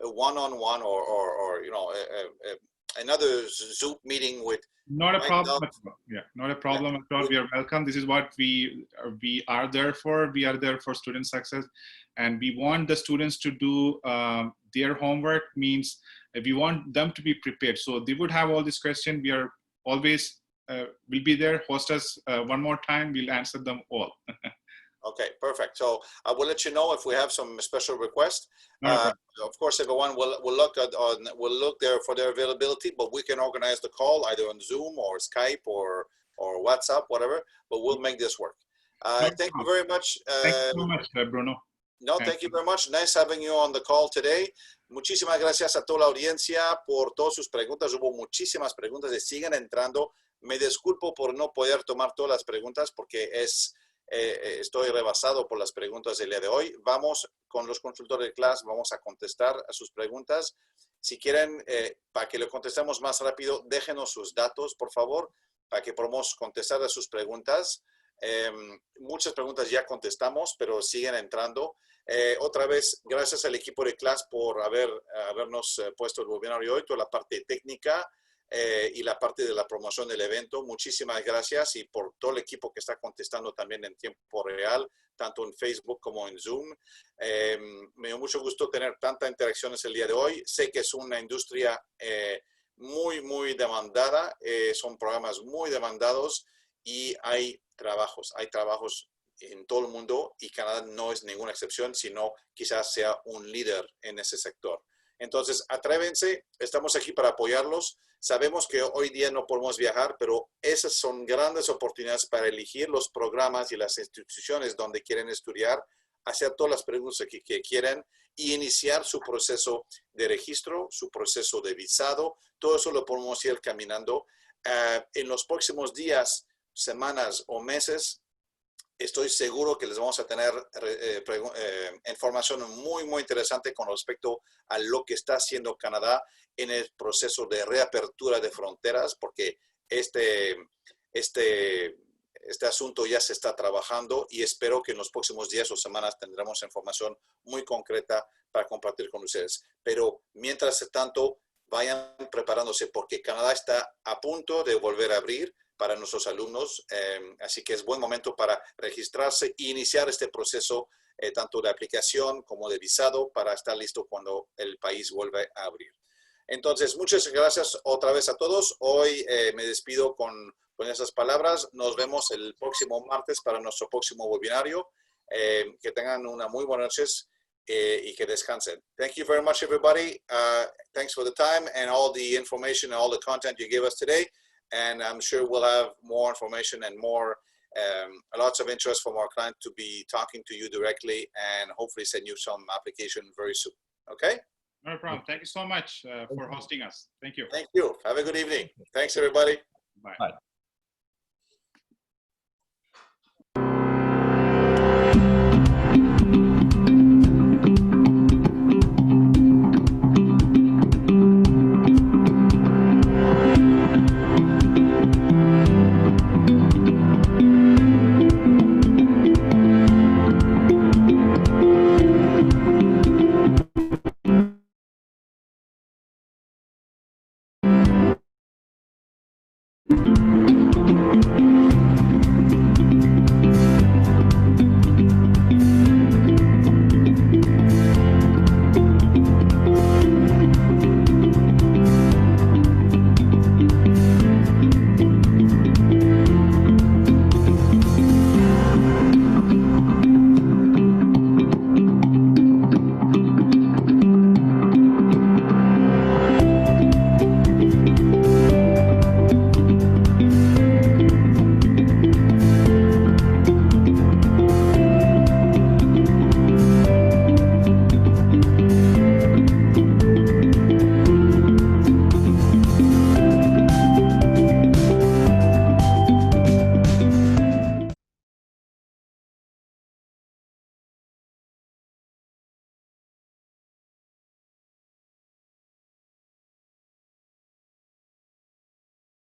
a one-on-one or another Zoom meeting with. Not a problem at all. Yeah, not a problem at all. We are welcome. This is what we are there for. We are there for student success, and we want the students to do their homework. Means we want them to be prepared. So they would have all these questions. We are always will be there. Host us one more time. We'll answer them all. Okay, perfect. So I will let you know if we have some special requests. Of course, everyone will look there for their availability, but we can organize the call either on Zoom or Skype or WhatsApp, whatever. But we'll make this work. Thank you very much. Thank you so much, Bruno. No, thank you very much. Nice having you on the call today. Muchísimas gracias a toda la audiencia por todas sus preguntas. Hubo muchísimas preguntas y siguen entrando. Me disculpo por no poder tomar todas las preguntas porque estoy rebasado por las preguntas del día de hoy. Vamos con los consultores de clase, vamos a contestar a sus preguntas. Si quieren, para que le contestemos más rápido, déjenos sus datos, por favor, para que podamos contestar a sus preguntas. Muchas preguntas ya contestamos, pero siguen entrando. Otra vez, gracias al equipo de clase por habernos puesto el webinario hoy, toda la parte técnica y la parte de la promoción del evento. Muchísimas gracias y por todo el equipo que está contestando también en tiempo real, tanto en Facebook como en Zoom. Me dio mucho gusto tener tantas interacciones el día de hoy. Sé que es una industria muy demandada, son programas muy demandados y hay trabajos en todo el mundo y Canadá no es ninguna excepción, sino quizás sea un líder en ese sector. Entonces, atrévense, estamos aquí para apoyarlos. Sabemos que hoy día no podemos viajar, pero esas son grandes oportunidades para elegir los programas y las instituciones donde quieren estudiar, hacer todas las preguntas que quieren y iniciar su proceso de registro, su proceso de visado. Todo eso lo podemos ir caminando. En los próximos días, semanas o meses, estoy seguro que les vamos a tener información muy, muy interesante con respecto a lo que está haciendo Canadá en el proceso de reapertura de fronteras, porque este asunto ya se está trabajando y espero que en los próximos días o semanas tendremos información muy concreta para compartir con ustedes. Pero mientras tanto, vayan preparándose porque Canadá está a punto de volver a abrir para nuestros alumnos, así que es buen momento para registrarse e iniciar este proceso tanto de aplicación como de visado para estar listo cuando el país vuelve a abrir. Entonces, muchas gracias otra vez a todos. Hoy me despido con esas palabras. Nos vemos el próximo martes para nuestro próximo webinario. Que tengan una muy buena noches y que descansen. Thank you very much, everybody. Thanks for the time and all the information and all the content you gave us today. And I'm sure we'll have more information and more, lots of interest from our client to be talking to you directly and hopefully send you some application very soon. Okay? No problem. Thank you so much for hosting us. Thank you. Thank you. Have a good evening. Thanks, everybody. Bye. Bye.